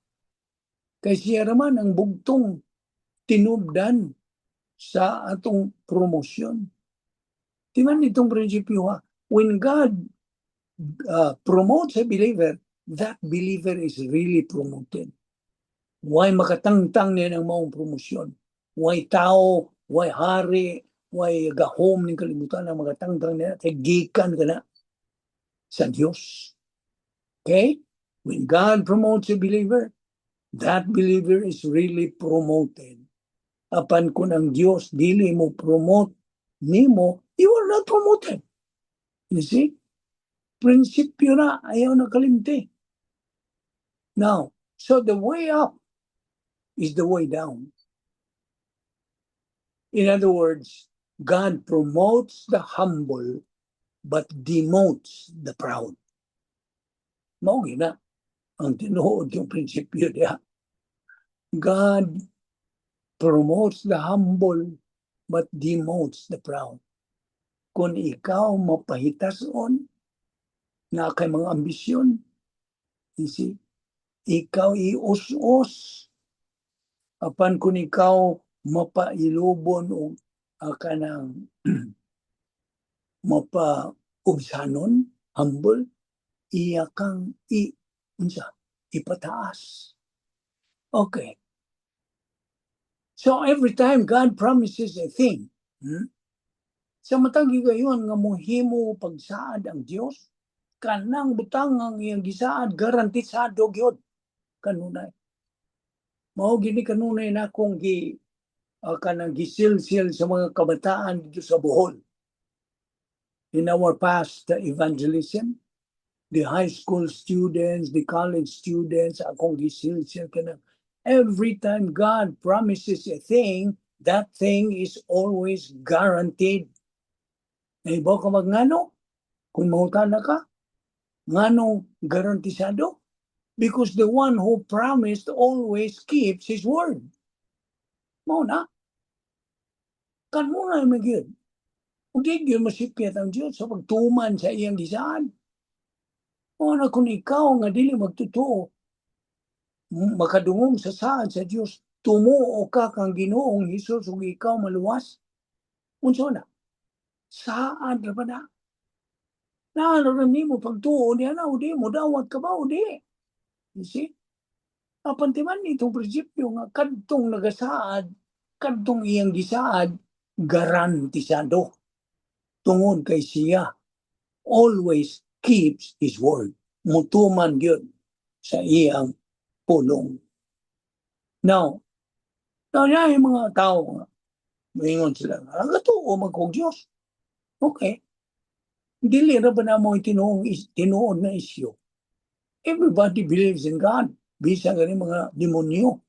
[SPEAKER 1] Kay siya raman ang bugtong tinubdan sa atong promosyon. Timan itong prinsipyo when God promotes a believer, that believer is really promoted. Why makatangtang niya ng maong promosyon? Why tao, why hari, why gahom ng kalibutan ang makatangtang niya? Kaya gikan ka na sa Diyos. Okay? When God promotes a believer, that believer is really promoted. Apan kung ang Diyos dili mo promote nimo, you are not promoted. You see? Prinsipyo na, ayaw na kalimti. Now, so the way up is the way down. In other words, God promotes the humble but demotes the proud. Mao na ang tinuod yung prinsipyo niya. God promotes the humble but demotes the proud. Kung ikaw mapahitason na kay mga ambisyon, you see, ikaw ius-us. Apan kung ikaw mapailubon o kanang mapaubsanon, humble, iya kang ipataas. Okay. So every time God promises a thing, sa matag gayon nga mohimo pagsaad ang Dios, kanang butang ang iyang gisaad garantisado gyud kanunay. Mao gini kanunay na kung kanang gisilsil sa mga kabataan dito sa Bohol. In our past evangelism, the high school students, the college students, akong gisilsil kanang every time God promises a thing, that thing is always guaranteed. Naibaw ka magngano? Kung mahutana ka, ngano garantisado? Because the one who promised always keeps his word. Mao na. Kan mo na magyud. Hindi yun masipyat ang Diyos sa pagtuman sa iyang gisaan. Mao na kung ikaw nga dili magtotoo, makadungong sa saad sa Diyos, tumuo ka kang Ginoong Hesus ug ikaw maluwas. Unsa na? Saad ra ba na? Naararam nimo pagtuo niya na, udi mo dawat ka ba, udi. You see? Apantiman itong prinsipyo nga kadtong nagasaad, kadtong iyang gisaad, garantisado. Tungod kay siya, always keeps his word. Mutuman yun sa iyang pulong. Now, yung mga tao, maingon sila, agatuo magkong Diyos. Okay. Dili ra ba na mo tinuod na isyo? Everybody believes in God. Bisa gani mga demonyo.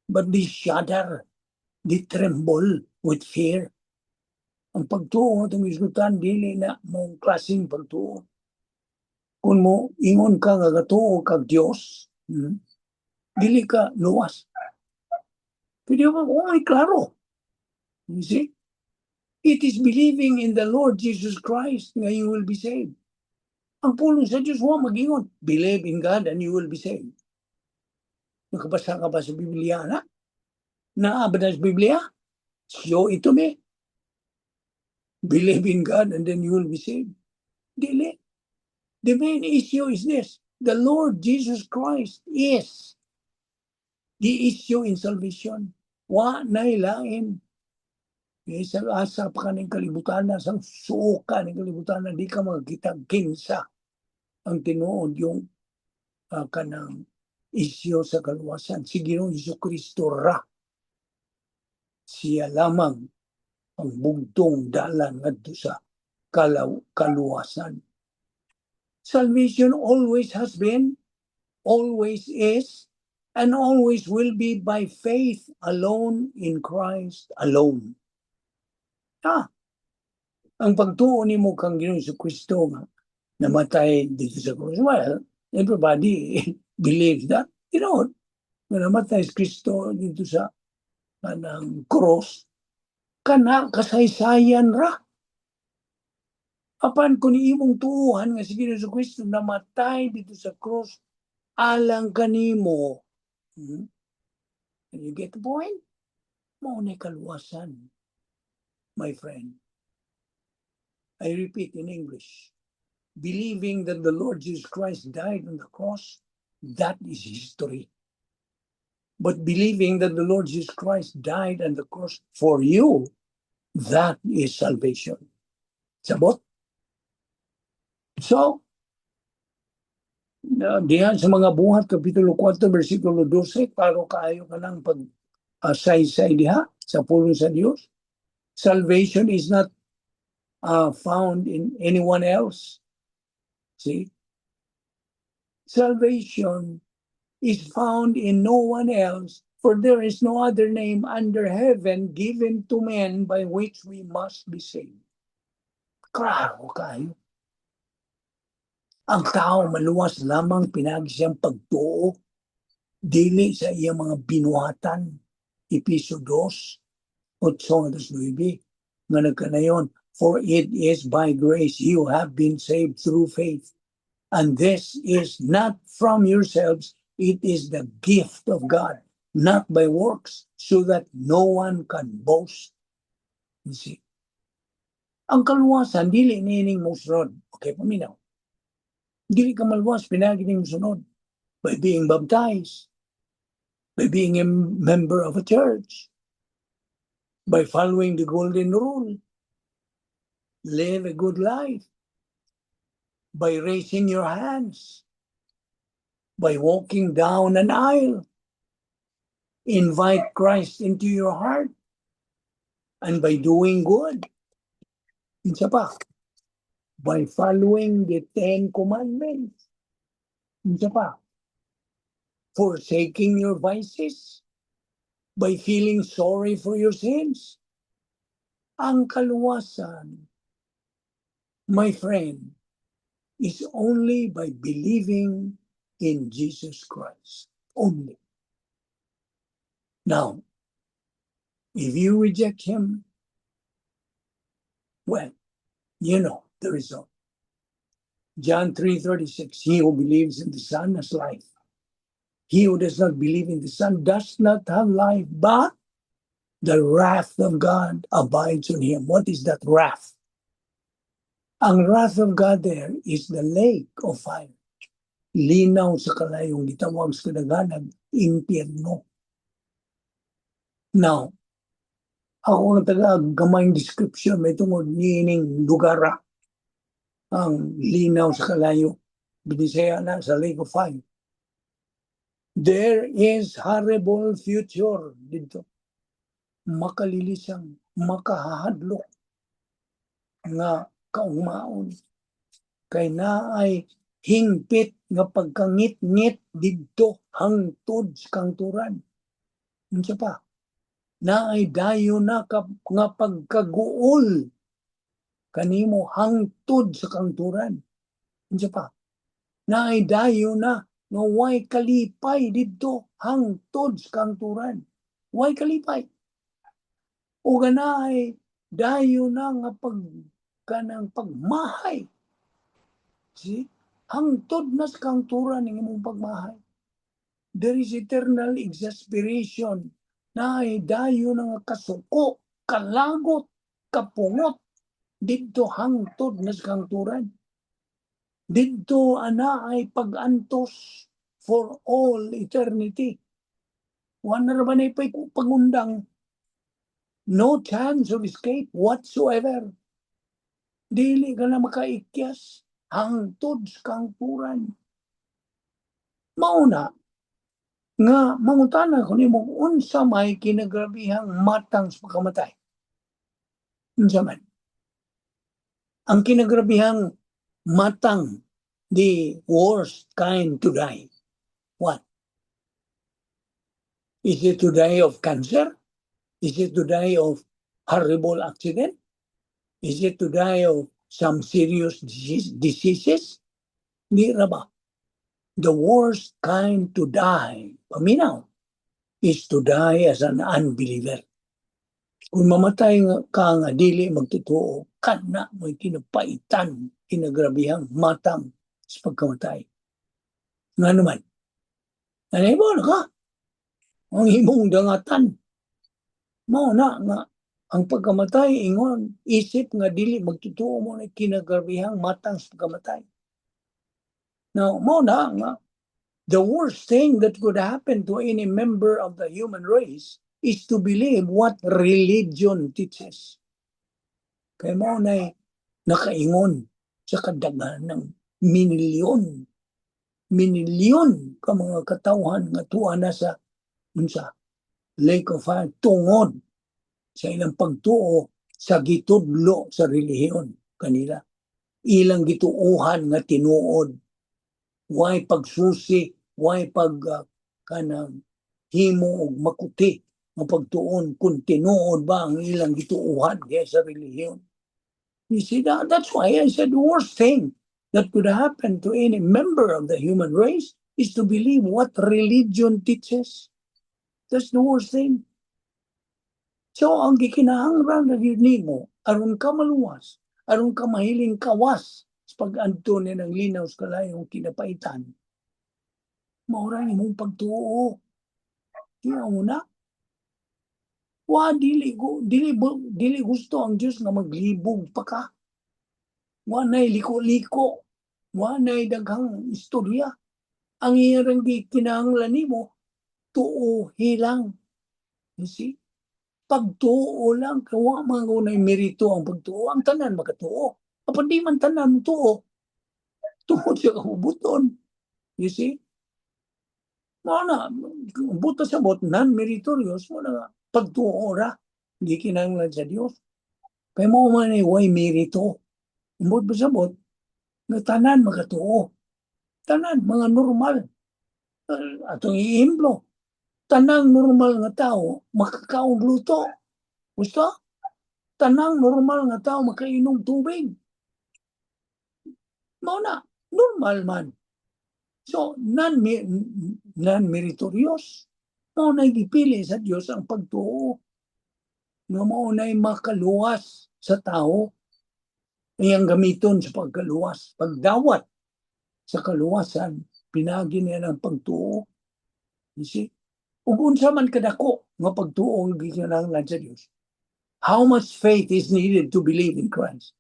[SPEAKER 1] But they shudder. They tremble with fear. Ang pagtuo itong isgutan, dili na mong klaseng pagtuo. Kung mo, ingon ka nga gatuo kag Diyos, dili ka luwas. Pwede ba? Ay, klaro. You see? It is believing in the Lord Jesus Christ nga you will be saved. Ang pulong sa Diyos, mag-ingon, believe in God and you will be saved. Nakabasa ka ba sa Biblia na? Naabad na sa Biblia? Show it to me. Believe in God and then you will be saved. Dili. The main issue is this. The Lord Jesus Christ is the issue in salvation. Wa na'y lain. Isang asap ka ng kalibutan na, isang suka ng kalibutan na, di ka magkita kinsa ang tinuod yung kanang isyo sa kaluwasan. Si Ginoong Jesucristo ra. Siya lamang ang bugtong dalan ngadto sa kaluwasan. Salvation always has been, always is, and always will be by faith alone in Christ alone. Ang pagtuo nimo kang Ginoong Jesucristo nga namatay dito sa krus. Well, everybody believes that. You know, namatay si Kristo dito sa kanang cross, kana kasaysayan ra. Apan kung imong tuuhan nga si Ginoong Jesucristo namatay dito sa cross, alang kanimo. Can you get the point? Mao na kaluwasan, my friend. I repeat in English. Believing that the Lord Jesus Christ died on the cross, that is history. But believing that the Lord Jesus Christ died on the cross for you, that is salvation. Sabot? So, diyan sa mga buhat, Kapitulo 4, versikulo 12, paro kaayo ka lang pag-asay-say diha sa pulong sa Diyos. Salvation is not found in anyone else. See? Salvation is found in no one else, for there is no other name under heaven given to men by which we must be saved. Klaro kayo. Ang tao maluwas lamang pinagi siyang pagtuo, dili sa iyang mga binuhatan. Episo 2:8-9, nga nagkanayon, for it is by grace you have been saved through faith. And this is not from yourselves, it is the gift of God, not by works, so that no one can boast. You see? Ang kaluwasan, dili nining mo sunod. Okay, paminaw. Dili ka maluwas, pinagining mo sunod. By being baptized, by being a member of a church, by following the golden rule, live a good life, by raising your hands, by walking down an aisle, invite Christ into your heart, and by doing good. Isa pa, by following the 10 Commandments. Isa pa, forsaking your vices, by feeling sorry for your sins. Ang kaluwasan, my friend, is only by believing in Jesus Christ. Only. Now, if you reject Him, well, you know the result. John 3:36, he who believes in the Son has life. He who does not believe in the Son does not have life, but the wrath of God abides on him. What is that wrath? Ang wrath of God there is the lake of fire. Linaw sa kalayong gitawag sa kadaghanan, impyerno. Now, ako ang taga-gamayng description, may tungod niining lugara. Ang linaw sa kalayo, binisaya na sa lake of fire. There is horrible future dito. Makalilisang, makahahadlok nga kaugmaon. Kay naay hingpit nga pagkangit-ngit didto hangtod sa kangturan. Unsa pa? Naay dayo na nga pagkaguol kanimo hangtod sa kangturan. Unsa pa? Naay dayo na nga way kalipay didto hangtod sa kangturan. Way kalipay. O ganaay dayo na nga kanang pagmahay. See? Hangtod na sa kangturan ng imong pagmahay. There is eternal exasperation. Naay dayo na nga kasuko, kalagot, kapungot didto hangtod na sa kangturan. Didto ana ay pag-antos for all eternity. Wala na ba na pagundang? No chance of escape whatsoever. Dili ka na makaikyas hangtod sa kangturan. Mauna, nga mangutana ko nimo unsa may kinagrabihang matang sa pagkamatay. Unsa man? Ang kinagrabihang matang, the worst kind to die. What? Is it to die of cancer? Is it to die of horrible accident? Is it to die of some serious diseases? Di ra ba? The worst kind to die, paminaw, is to die as an unbeliever. Kung mamatay ka nga dili magtotoo, kana mo'y kinapaitan, kinagrabihang matang sa pagkamatay. Nga naman, nanay mo na ka? Ang imong dangatan. Mao na nga, ang pagkamatay, ingon, isip nga dili magtotoo mo na kinagrabihang matang sa pagkamatay. Now, mao na nga, the worst thing that could happen to any member of the human race is to believe what religion teaches. Kaya mo na nakaingon sa kadaghan ng minilyon ka mga katawhan nga tuwa na sa lake of fire tungod sa ilang pagtuo sa gitudlo sa relihiyon kanila. Ilang gituuhan nga tinuod. Way pagsusi, way kanang himo og makuti nga pagtuon kung tinuod ba ang ilang gituuhan sa relihiyon. You see, that's why I said the worst thing that could happen to any member of the human race is to believe what religion teaches. That's the worst thing. So, ang gikinahanglan na yun nimo, aron ka maluwas, aron ka mahiling kawas sa pag-adto ni ng linaw sa kalayong kinapaitan, maura imong pagtuo. Kaya una, dili gusto ang Dios nga maglibog pa ka. Wa nay liko-liko, wa nay daghang istorya. Ang iyang gikinahanglan nimo, tuuhi lang. You see? Pagtuo lang, kawa mga merito ang pagtuo. Ang tanan makatuo. Kapag di man tanan tuo, tuo siya kahubuton. You see? Mo na, buto sa bot, non-meritorious, mo na pagtuo ra. Hindi kinahanglan sa Dios. Kaya mo man ay way merito. Umbot ba sa bot, nga tanan makatuo. Tanan, mga normal. Atong iimplo. Tanang normal nga tao, makakaong luto. Gusto? Tanang normal nga tao, makainom tubig. Mao na, normal man. So, non-meritorious. Mao na gipili sa Dios ang pagtuo. Nga mao na makaluwas sa tao. Iyang gamiton sa pagkaluwas. Pagdawat sa kaluwasan, pinagi niya ng pagtuo. You see? Ug unsa man kadako nga pagtuo ang gikinahanglan sa Dios. How much faith is needed to believe in Christ?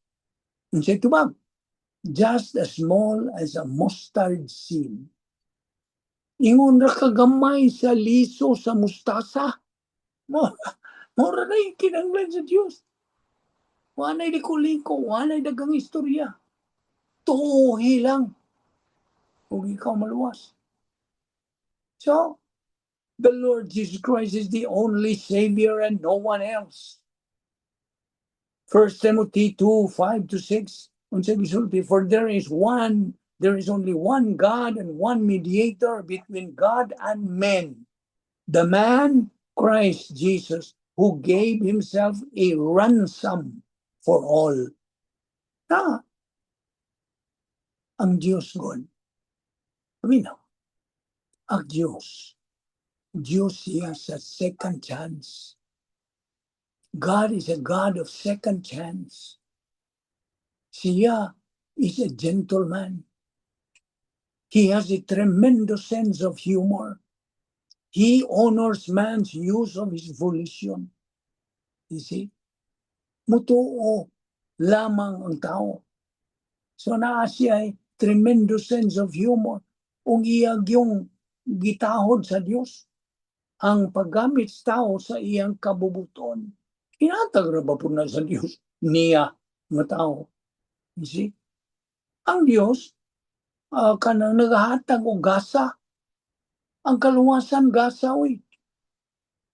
[SPEAKER 1] Unsay tubag? Just as small as a mustard seed. Ingon ra kagamay sa liso sa mustasa. Mora na yung kinahanglan sa Dios. Wanay liko-liko, wanay dagang istorya. Tuuhi lang. Ug ikaw maluwas. So, the Lord Jesus Christ is the only Savior and no one else. 1 Timothy 2:5-6. For there is only one God and one mediator between God and men, the man Christ Jesus, who gave himself a ransom for all. Ang Diyos God. Paminaw. Ang Diyos siya sa second chance. God is a God of second chance. Siya is a gentleman. He has a tremendous sense of humor. He honors man's use of his volition. You see? Mutuo lamang ang tao. So naa siya ay tremendous sense of humor. Ug iyang yung gitahod sa Dios ang paggamit sa tao sa iyang kabubuton. Inatag ra ba po na sa Dios niya nga tao? You see? Ang Dios kanang nagahatag og gasa. Ang kaluwasan gasa oy.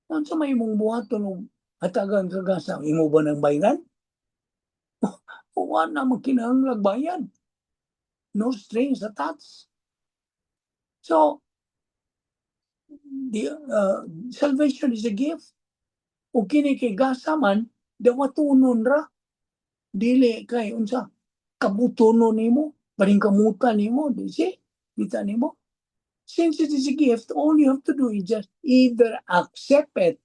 [SPEAKER 1] Unsa may imong buhaton og hatagan ka gasa? Imo ba nang bayaran? Wa na magkinahanglan bayad. No strings attached. So, the salvation is a gift. O kini kay gasa man, dawatunon ra. Dili kay unsa kabutonon nimo, paring kamutan nimo, di si? Kita nimo? Since it is a gift, all you have to do is just either accept it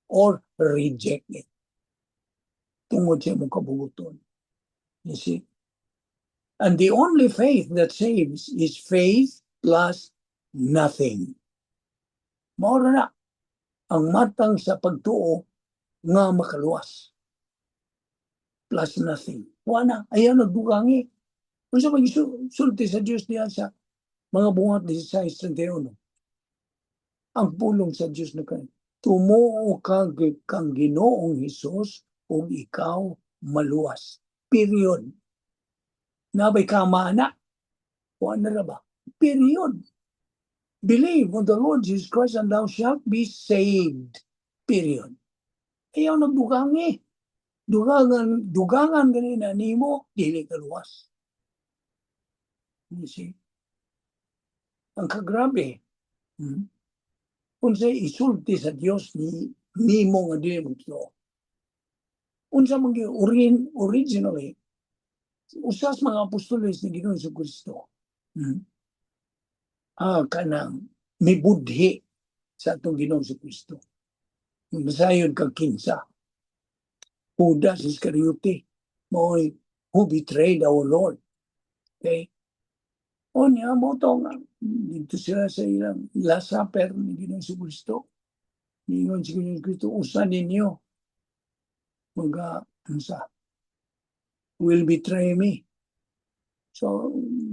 [SPEAKER 1] or reject it. Tungod sa imong kabubuton. You see? And the only faith that saves is faith plus nothing. Maura na ang matang sa pagtuo nga makaluwas. Plus nothing. Wala, ayaw nagdugangi. Kung sa mag-sulti sa Diyos diyan sa mga bungat 16:31. Ang pulong sa Diyos na kayo. Tumuo kang Ginoong Hesus ug ikaw maluwas. Period. Nabay ka maana. Wala na ba? Period. Believe on the Lord Jesus Christ and thou shalt be saved. Period. Ayaw nagdugangi. Dugangan ganina nimo, dili ka luwas. You see? Ang kagrabe. Unsa isulti sa Dios nimo nga dili mo tuo. Unsa man originally usas mga apostoles ni Ginoong Jesucristo. Kanang may budhi sa atong Ginoong Jesucristo. Masayod kag kinsa Judas Iscariote, mo'y who betrayed our Lord. Okay? O niya mo to nga, dito sila sa ilang Last Supper ni Ginoong Kristo. Ningon si Ginoong Kristo, usa ninyo, unsa, will betray me. So,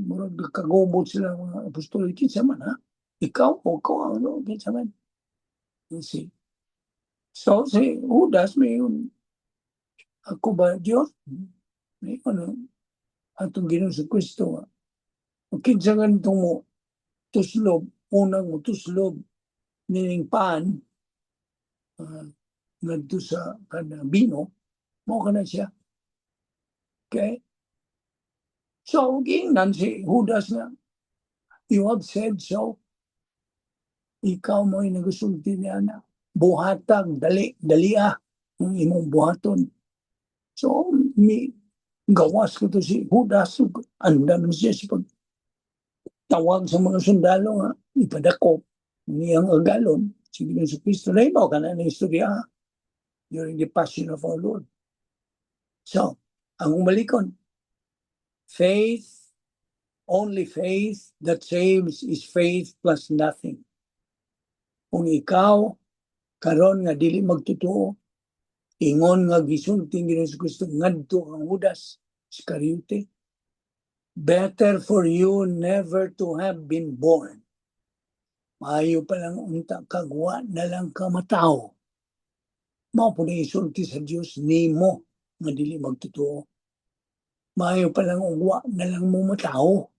[SPEAKER 1] murag kagubot sila mga apostol, kinsa man ha? Ikaw o ko ano, kinsa man. You see. So, si Judas, may yun, ako ba, Diyos? May ano, atong Ginoong sa Kristo, kinsa ganito mo, tuslob, unang mo tuslob, nining paan, ngadto sa kanang bino, mo ka na siya. Okay? So, gingnan si Judas nga, you have said so. Ikaw mo'y nagasulti niya na buhatag, dali ang imong buhaton. So, gawas ko to si Judas, andam siya sa pagtawag sa mga sundalo nga, ipadakop niyang agalon, si Ginoong Kristo na ibaw ka na ng istorya during the Passion of our Lord. So, ang umalikon, faith, only faith that saves is faith plus nothing. Kung ikaw, karon nga dili magtotoo, ingon nga gisulti ng Ginoong Kristo ngadto ang Judas Iscariote, better for you never to have been born. Maayo pa lang unta kagwa na lang ka matao. Mao po na isulti sa Dios nimo nga dili magtotoo. Maayo pa lang ugwa na lang mo matao.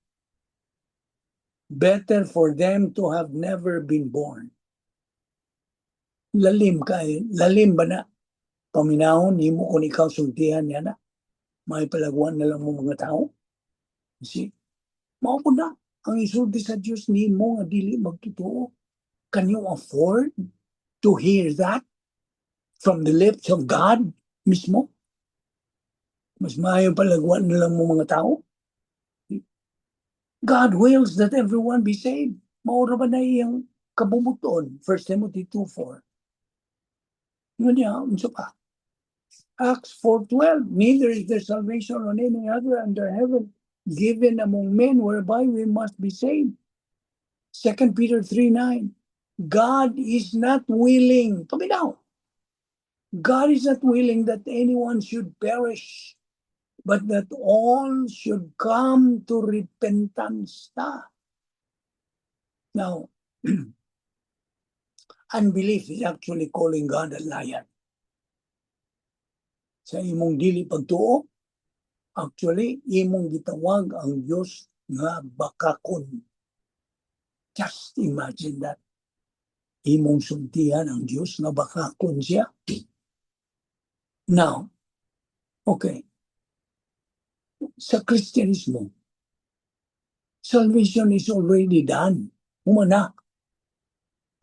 [SPEAKER 1] Better for them to have never been born. Lalim ba na? Paminahon, nimo kung ikaw sultihan niya na. May palagwan na lang mo mga tao. See? Mao po na. Ang isulti sa Diyos nimo nga dili magtotoo. Can you afford to hear that from the lips of God mismo? Mas maayo palagwan na lang mo mga tao. God wills that everyone be saved. Maura ba na iyang kabumuton? 1 Timothy 2:4. Yun niya, unsa pa? Acts 4:12, neither is there salvation on any other under heaven given among men whereby we must be saved. 2 Peter 3:9, God is not willing, paminaw, God is not willing that anyone should perish, but that all should come to repentance. Now, unbelief is actually calling God a liar. Sa imong dili pagtuo, actually, imong gitawag ang Diyos nga bakakon. Just imagine that. Imong sultihan ang Diyos nga bakakon siya. Now, okay. Sa Kristyanismo, salvation is already done. Humana.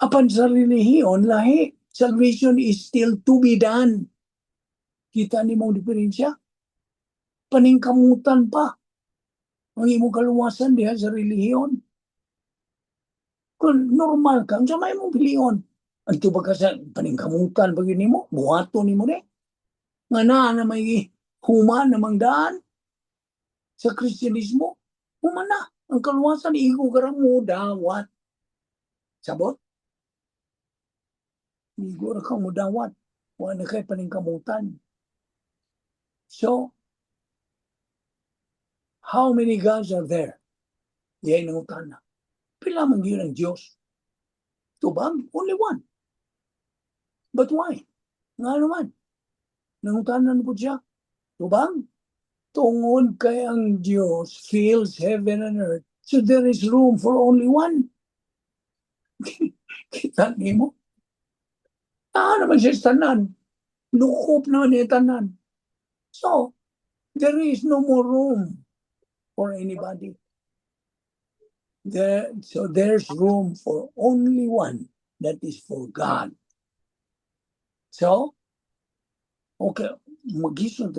[SPEAKER 1] Apan sa relihiyon, lahi. Salvation is still to be done. Kita ni mong diferensya? Paningkamutan pa ang imong kaluwasan diha sa relihiyon. Kung normal ka, sa may mong piliyon. Ang tuba ka sa paningkamutan pag yun mo, buhato ni mo nga na may human namang daan sa Kristyanismo, human na. Ang kaluwasan, igo ka mo dawat. Sabot? Igo ka mo dawat. Wala kay paningkamutan. So, how many gods are there? Yan ang utana. Pila man yun ang Diyos. Tubang, only one. But why? Nga naman. Nangutanan po siya. Tubang, tungod kay ang Diyos fills heaven and earth. So there is room for only one. Kita niyo mo? Naman siya tanan. Lukop naman niya tanan. So, there is no more room for anybody. So there's room for only one. That is for God. So, okay, mag-isong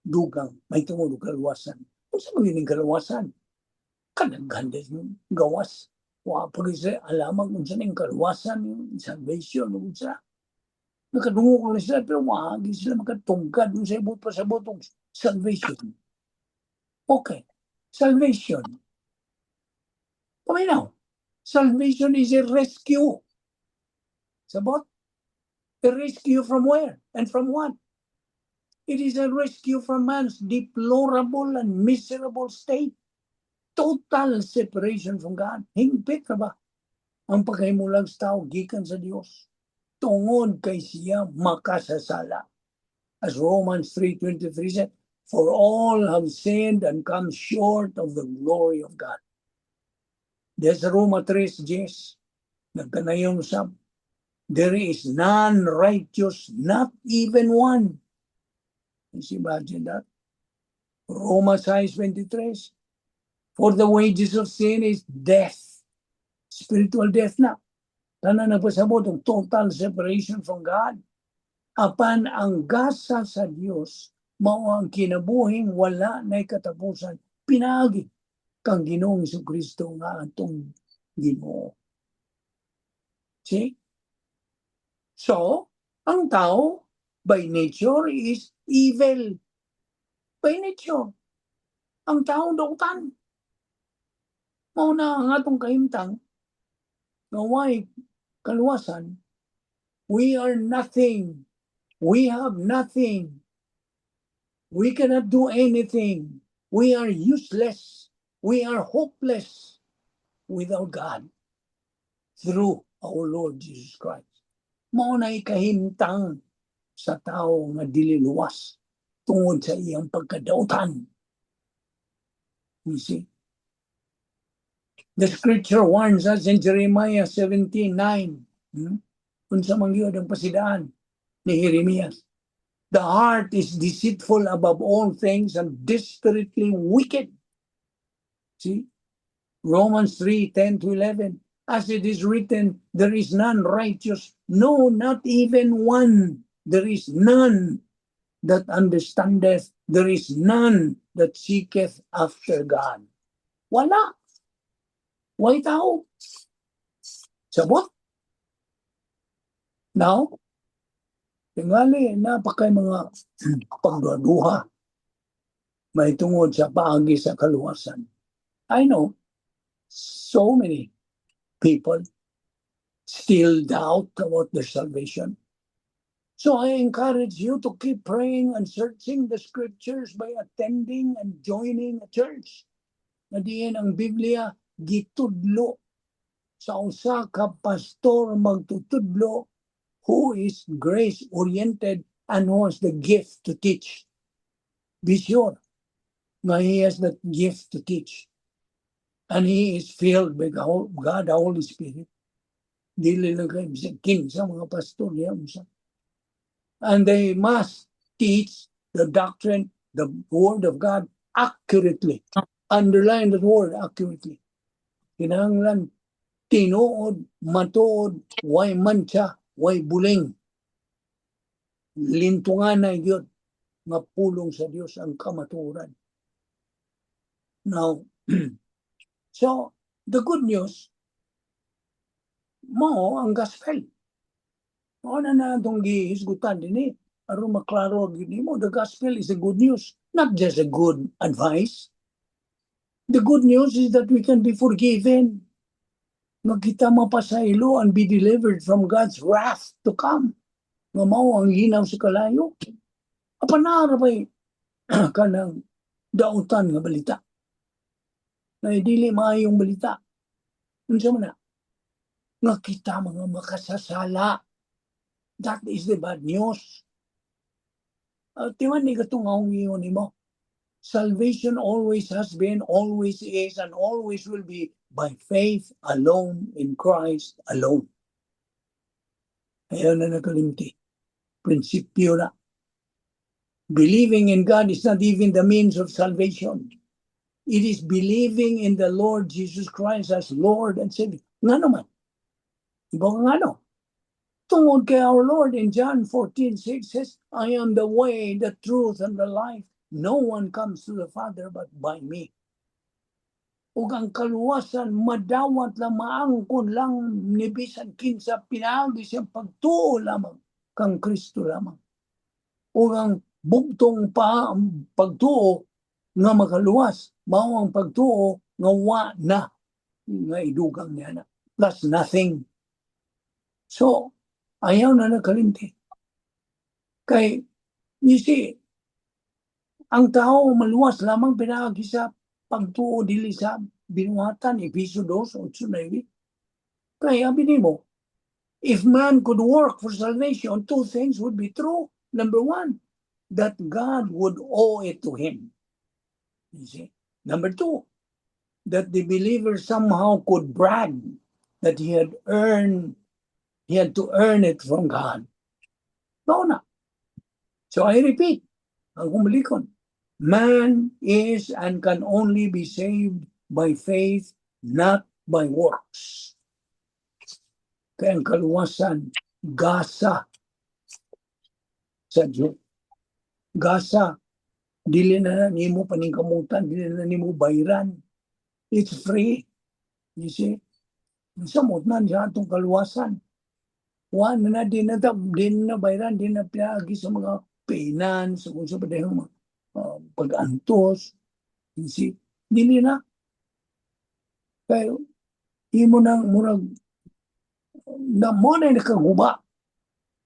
[SPEAKER 1] dugang, may tungod kaluwasan. Kung saan magiging kaluwasan? Kadaganda yung gawas. Wapag isa alamang kung saan yung kaluwasan, yung salvation, kung saan. Nakadungog lang sila, pero wag sila makatungkad kung sa ibot pa sa botong salvation. Okay, salvation. Paminaw, salvation is a rescue. Sabot? A rescue from where? And from what? It is a rescue from man's deplorable and miserable state. Total separation from God. Hingpit na ba ang pagkahimulag sa tao gikan sa Dios? Tungod kay siya makasasala. As Romans 3:23 said, for all have sinned and come short of the glory of God. There's Roma 3:10. Nagkanayon sa there is none righteous, not even one. Let's imagine that. Romans 6:23. For the wages of sin is death. Spiritual death na. Tanan nagpasabot ang total separation from God. Apan ang gasa sa Dios mao ang kinabuhing wala na katapusan. Pinagi kang Ginoong Jesucristo nga atong Ginoo. See? So, ang tao by nature is evil. By nature. Ang tao dautan. Mao na ang atong kahimtang nga way kaluwasan. We are nothing. We have nothing. We cannot do anything. We are useless. We are hopeless without God through our Lord Jesus Christ. Mao na ikahimtang sa tao nga dili luwas tungod sa iyang pagkadautan. You see? The scripture warns us in Jeremiah 17:9. Unsa man gyud ang pasidaan ni Jeremias. The heart is deceitful above all things and desperately wicked. See? Romans 3:10-11. As it is written, there is none righteous, no, not even one. There is none that understandeth. There is none that seeketh after God. Wala. Why tao? Sabot? Now, tingali, napakay mga pagduduha may tungod sa paagi sa kaluwasan. I know so many people still doubt about their salvation. So I encourage you to keep praying and searching the scriptures by attending and joining a church. Na diin ang Biblia gitudlo sa usa ka pastor magtutudlo who is grace-oriented and who has the gift to teach. Be sure na he has that gift to teach. And he is filled by God, the Holy Spirit. Dili lang kayo king sa mga pastor niya. And they must teach the doctrine, the word of God accurately. Underline the word accurately. Kinahanglan tinuod, matuod, way mancha, way buling. Lintungan na yun nga pulong sa Diyos ang kamatuoran. Now, so, the good news, mo ang gospel. Mo na itong gihisgutan din eh. Aron maklaro gini mo, the gospel is a good news, not just a good advice. The good news is that we can be forgiven. Magkita mapasaylo and be delivered from God's wrath to come. Nga mao ang linaw sa kalayo. Apanara ba'y kanang dautan nga balita. Na dili maayong balita. Unsa man na? Nga kita mga makasasala. That is the bad news. Timan ni katong ngayon ni mo. Salvation always has been, always is, and always will be by faith alone in Christ alone. Ayaw na nakalimti. Prinsipyo na. Believing in God is not even the means of salvation. It is believing in the Lord Jesus Christ as Lord and Savior. Nga naman. Iba nga no. Tungod kay our Lord in John 14:6 says, I am the way, the truth, and the life. No one comes to the Father but by me. Ug ang kaluwasan, madawat lang, maangkon lang, nibisan kinsa pinagi siyang pagtuo lamang kang Kristo lamang. O ang bugtong pa ang pagtuo nga makaluwas, mao ang pagtuo nga wa na nga idugang niya na. Plus nothing. So, ayaw na nakalimti. Kay, you see, ang tao maluwas lamang pinaagi sa pagtuo dili sa binuhatan, Efeso 2:8-9. Kaya abinin mo, if man could work for salvation, two things would be true. Number one, that God would owe it to him. You see? Number two, that the believer somehow could brag that he had to earn it from God. No na. So I repeat, ang kumalikon, man is and can only be saved by faith, not by works. Kaya ang kaluwasan, gasa sa Diyos. Gasa, dili na nimo paningkamutan, dili na nimo bayran. It's free. You see? Samot na siya itong kaluwasan. Wa na din na bayran, din na pinagi sa mga finance, kung sa padayong pag-antos. You see? Dili na. Kaya, imo nang murag na mo na nakaguba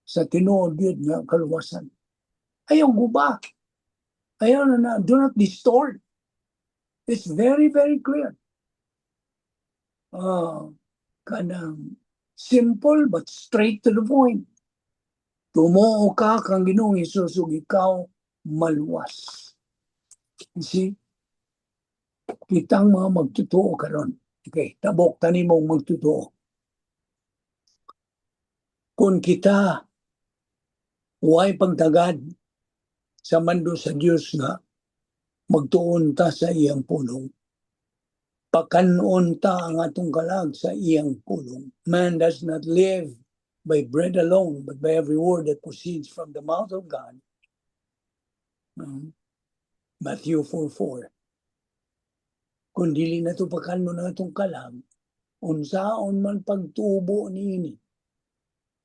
[SPEAKER 1] sa tinuod yun nga kaluwasan. Ayaw guba. Ayaw na, do not distort. It's very, very clear. Kanang simple but straight to the point. Tumuo ka kang Ginoong Hesus ug ikaw maluwas. You see? Kitang mga magtutuo karon. Okay, tabok tani mong magtutuo. Kung kita way pagtagad sa mando sa Dios nga magtuon ta sa iyang pulong. Pakanon ta ang atong kalag sa iyang pulong. Man does not live by bread alone, but by every word that proceeds from the mouth of God. Matthew 4:4. Kung dili na ito pakanon na atong kalag, unsaon man pagtubo niini.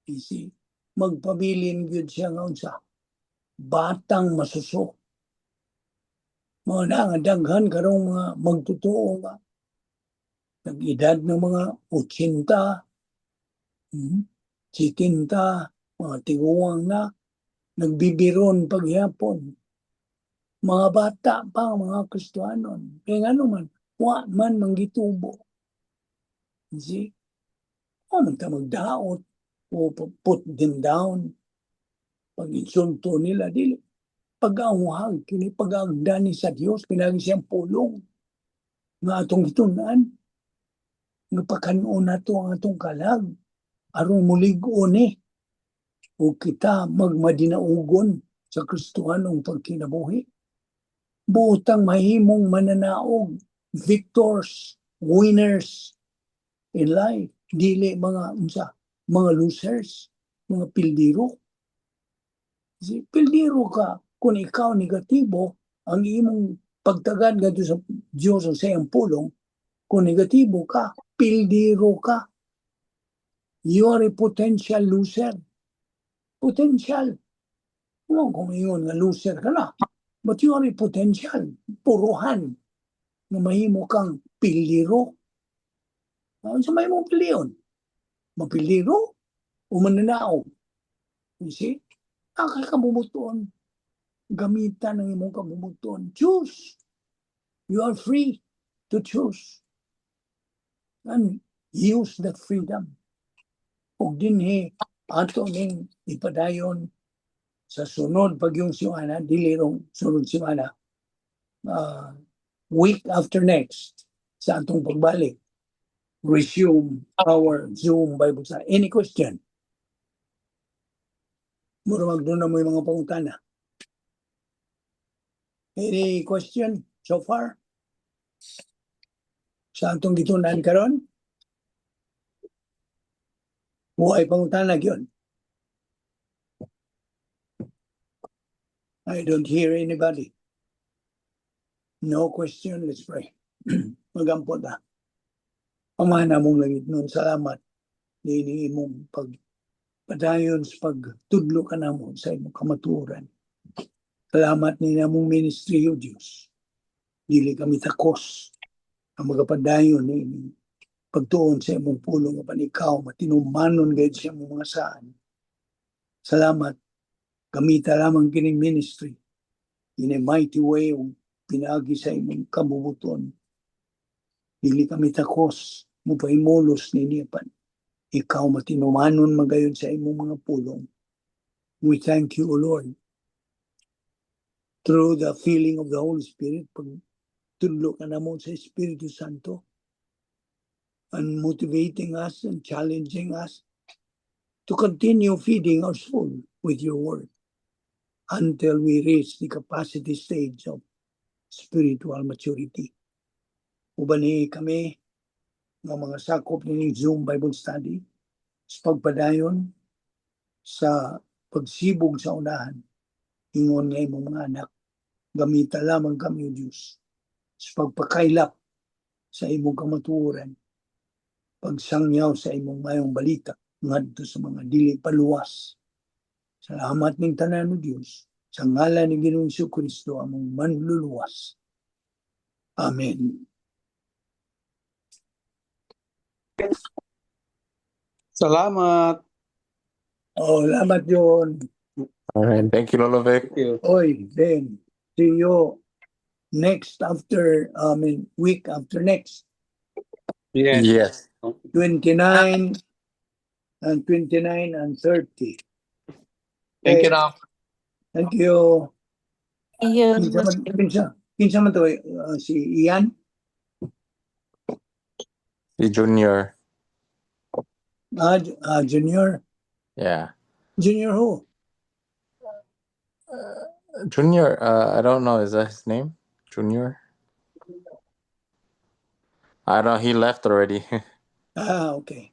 [SPEAKER 1] Isi, magpabilin gyud siya nga unsa. Batang masuso. Mga nga daghan karong mga magtutuo nga. Nag-edad ng mga 80, 70, mga tiguang na, nagbibiron paghapon. Mga bata pa, mga Kristiyanon. Kaya nga naman, wa man manggitubo. See? O man ta magdaot, o put them down. Pag-insulto nila, dili. Pag-ahuhag, kini pag-agdani sa Diyos, pinagi siyang pulong. Nga atong itunan, nga pakanon nato ang atong kalag, aron mulig-o ni, o kita magmadinaugon sa Kristohanong pagkinabuhi. Butang mahimong mananaog, victors, winners in life, dili mga losers, mga pildiro. Si pildiro ka, kung ikaw negatibo, ang imong pagtagad gadto sa Diyos o sa iyang pulong, kung negatibo ka, pildiro ka. You are a potential loser. Potential. No, kung iyon nga loser ka na. But you are a potential. Puruhan. Na mahimo kang pildiro. Sa may mong piliyon. Mapildiro o mananaog. You see? Ang kabumutuan. Gamitan ng imong kabumutuan. Choose. You are free to choose. And use that freedom. Ug dinhi ato ning ipadayon sa sunod pagyong simana, dili rong sunod simana, week after next, sa atong pagbalik, resume our Zoom Bible study. Any question? Mura magdoon na mo yung mga pangutana. Any question so far? Sa atong gitunan karon? Huwag pangutana yun. I don't hear anybody. No question, let's pray. Magampot na. Pamana mong langit nun, salamat. Nini mong padayon sa pagtudlo ka namo sa imong kamatuoran. Salamat ni namong ministry o Dios. Dili kami takos ang magapadayon ni pagtuon sa imong pulong nga panikaw matinumanon gayud sa imong mga saan. Salamat, gamita lamang kining ministry in a mighty way o pinagi sa imong kabubuton. Dili kami takos mo pahimulos ni Nipan. Ikaw matinumanon magayon sa imong mga pulong. We thank you, O Lord. Through the feeling of the Holy Spirit, pagtudlo ka namo sa Espiritu Santo, and motivating us and challenging us to continue feeding our soul with your word until we reach the capacity stage of spiritual maturity. Ubani kami ng mga sakop ng Zoom Bible Study sa pagpadayon sa pagsibog sa unahan. Ingon nga imong mga anak, gamita lamang kami o Diyos sa pagpakailap sa imong kamatuoran, pagsangyaw sa imong mayong balita ngadto sa mga dili paluwas. Salamat ning tanan o Diyos, sa ngalan ni Ginoong Jesucristo among manluluwas. Amen.
[SPEAKER 2] Salamat.
[SPEAKER 1] Salamat yun.
[SPEAKER 3] Alright, thank you, Lolo Vic.
[SPEAKER 1] Oy, then, see you next after, week after next.
[SPEAKER 3] Yes.
[SPEAKER 1] 29 and 29 and 30.
[SPEAKER 2] Thank
[SPEAKER 1] Okay,
[SPEAKER 2] you, Ram.
[SPEAKER 1] thank you.
[SPEAKER 4] Ayun.
[SPEAKER 1] Kinsa man to, si Ian?
[SPEAKER 3] The junior.
[SPEAKER 1] Junior?
[SPEAKER 3] Yeah.
[SPEAKER 1] Junior who?
[SPEAKER 3] Junior, I don't know. Is that his name? Junior? I don't know. He left already.
[SPEAKER 1] Okay.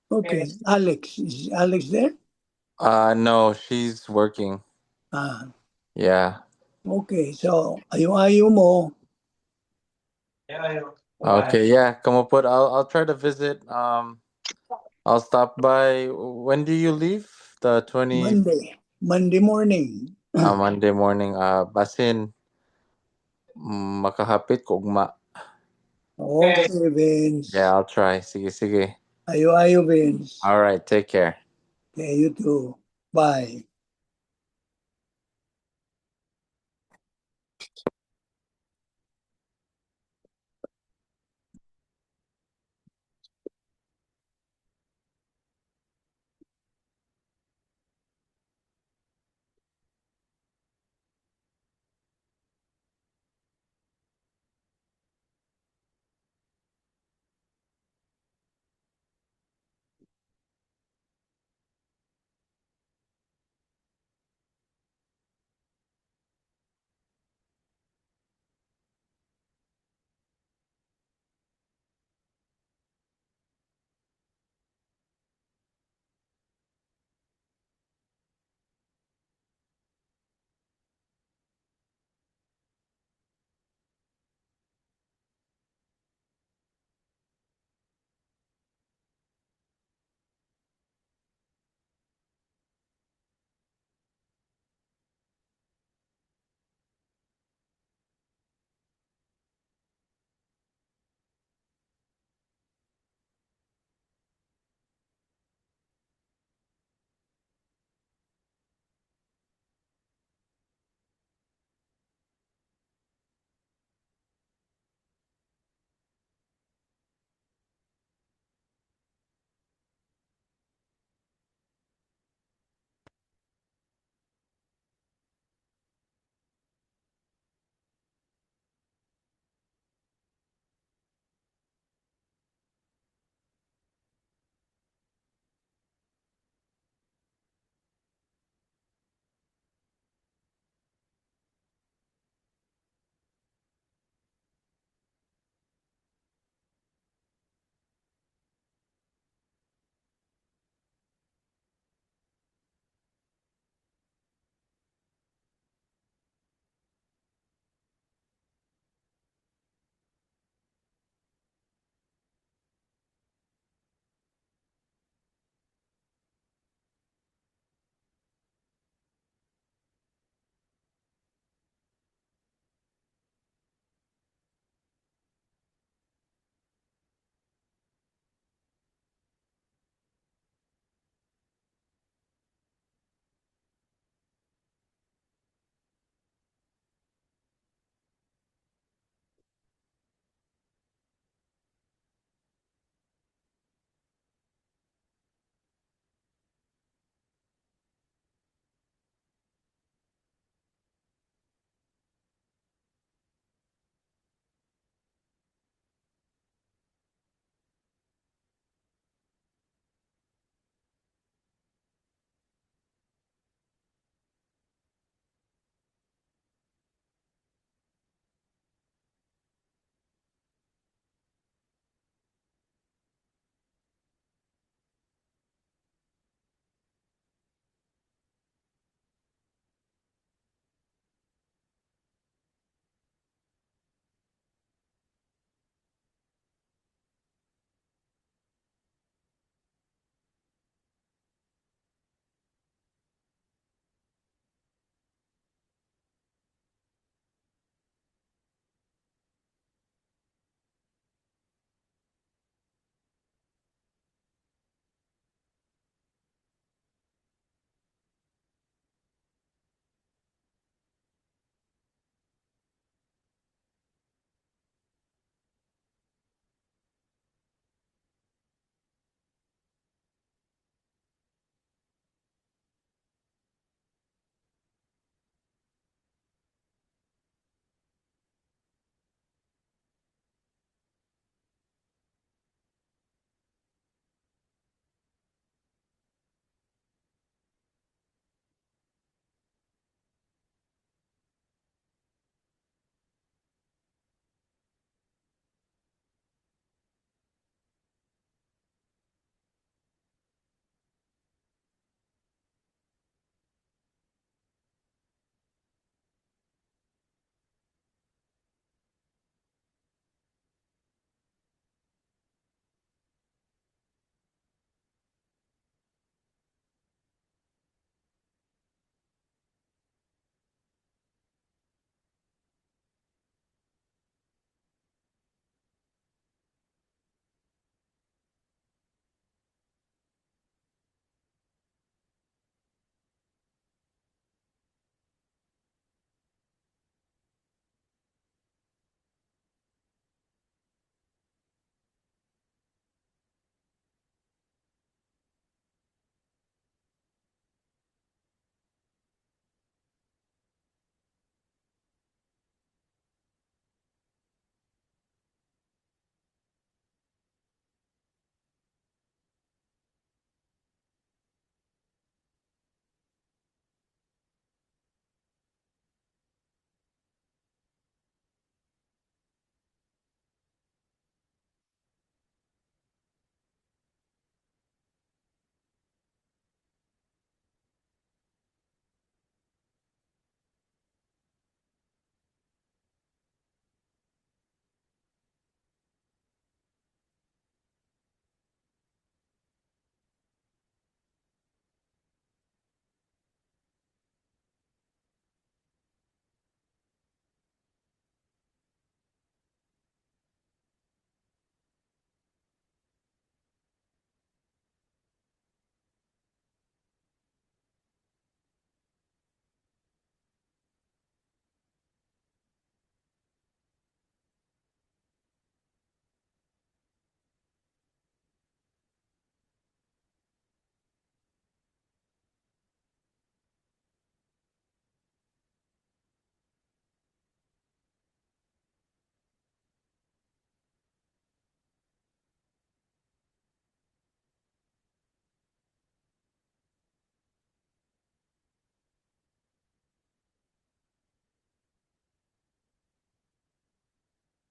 [SPEAKER 1] Okay, Alex. Is Alex there?
[SPEAKER 3] No, she's working. Yeah.
[SPEAKER 1] Okay, so ayo mo.
[SPEAKER 3] Okay, yeah. Come up, I'll try to visit. I'll stop by. When do you leave? The 20
[SPEAKER 1] Monday morning.
[SPEAKER 3] Monday morning. Basin makahapit ko ugma.
[SPEAKER 1] Okay, Vince.
[SPEAKER 3] Yeah, I'll try. Sige.
[SPEAKER 1] Ayo, Vince.
[SPEAKER 3] All right, take care.
[SPEAKER 1] Okay, you too. Bye.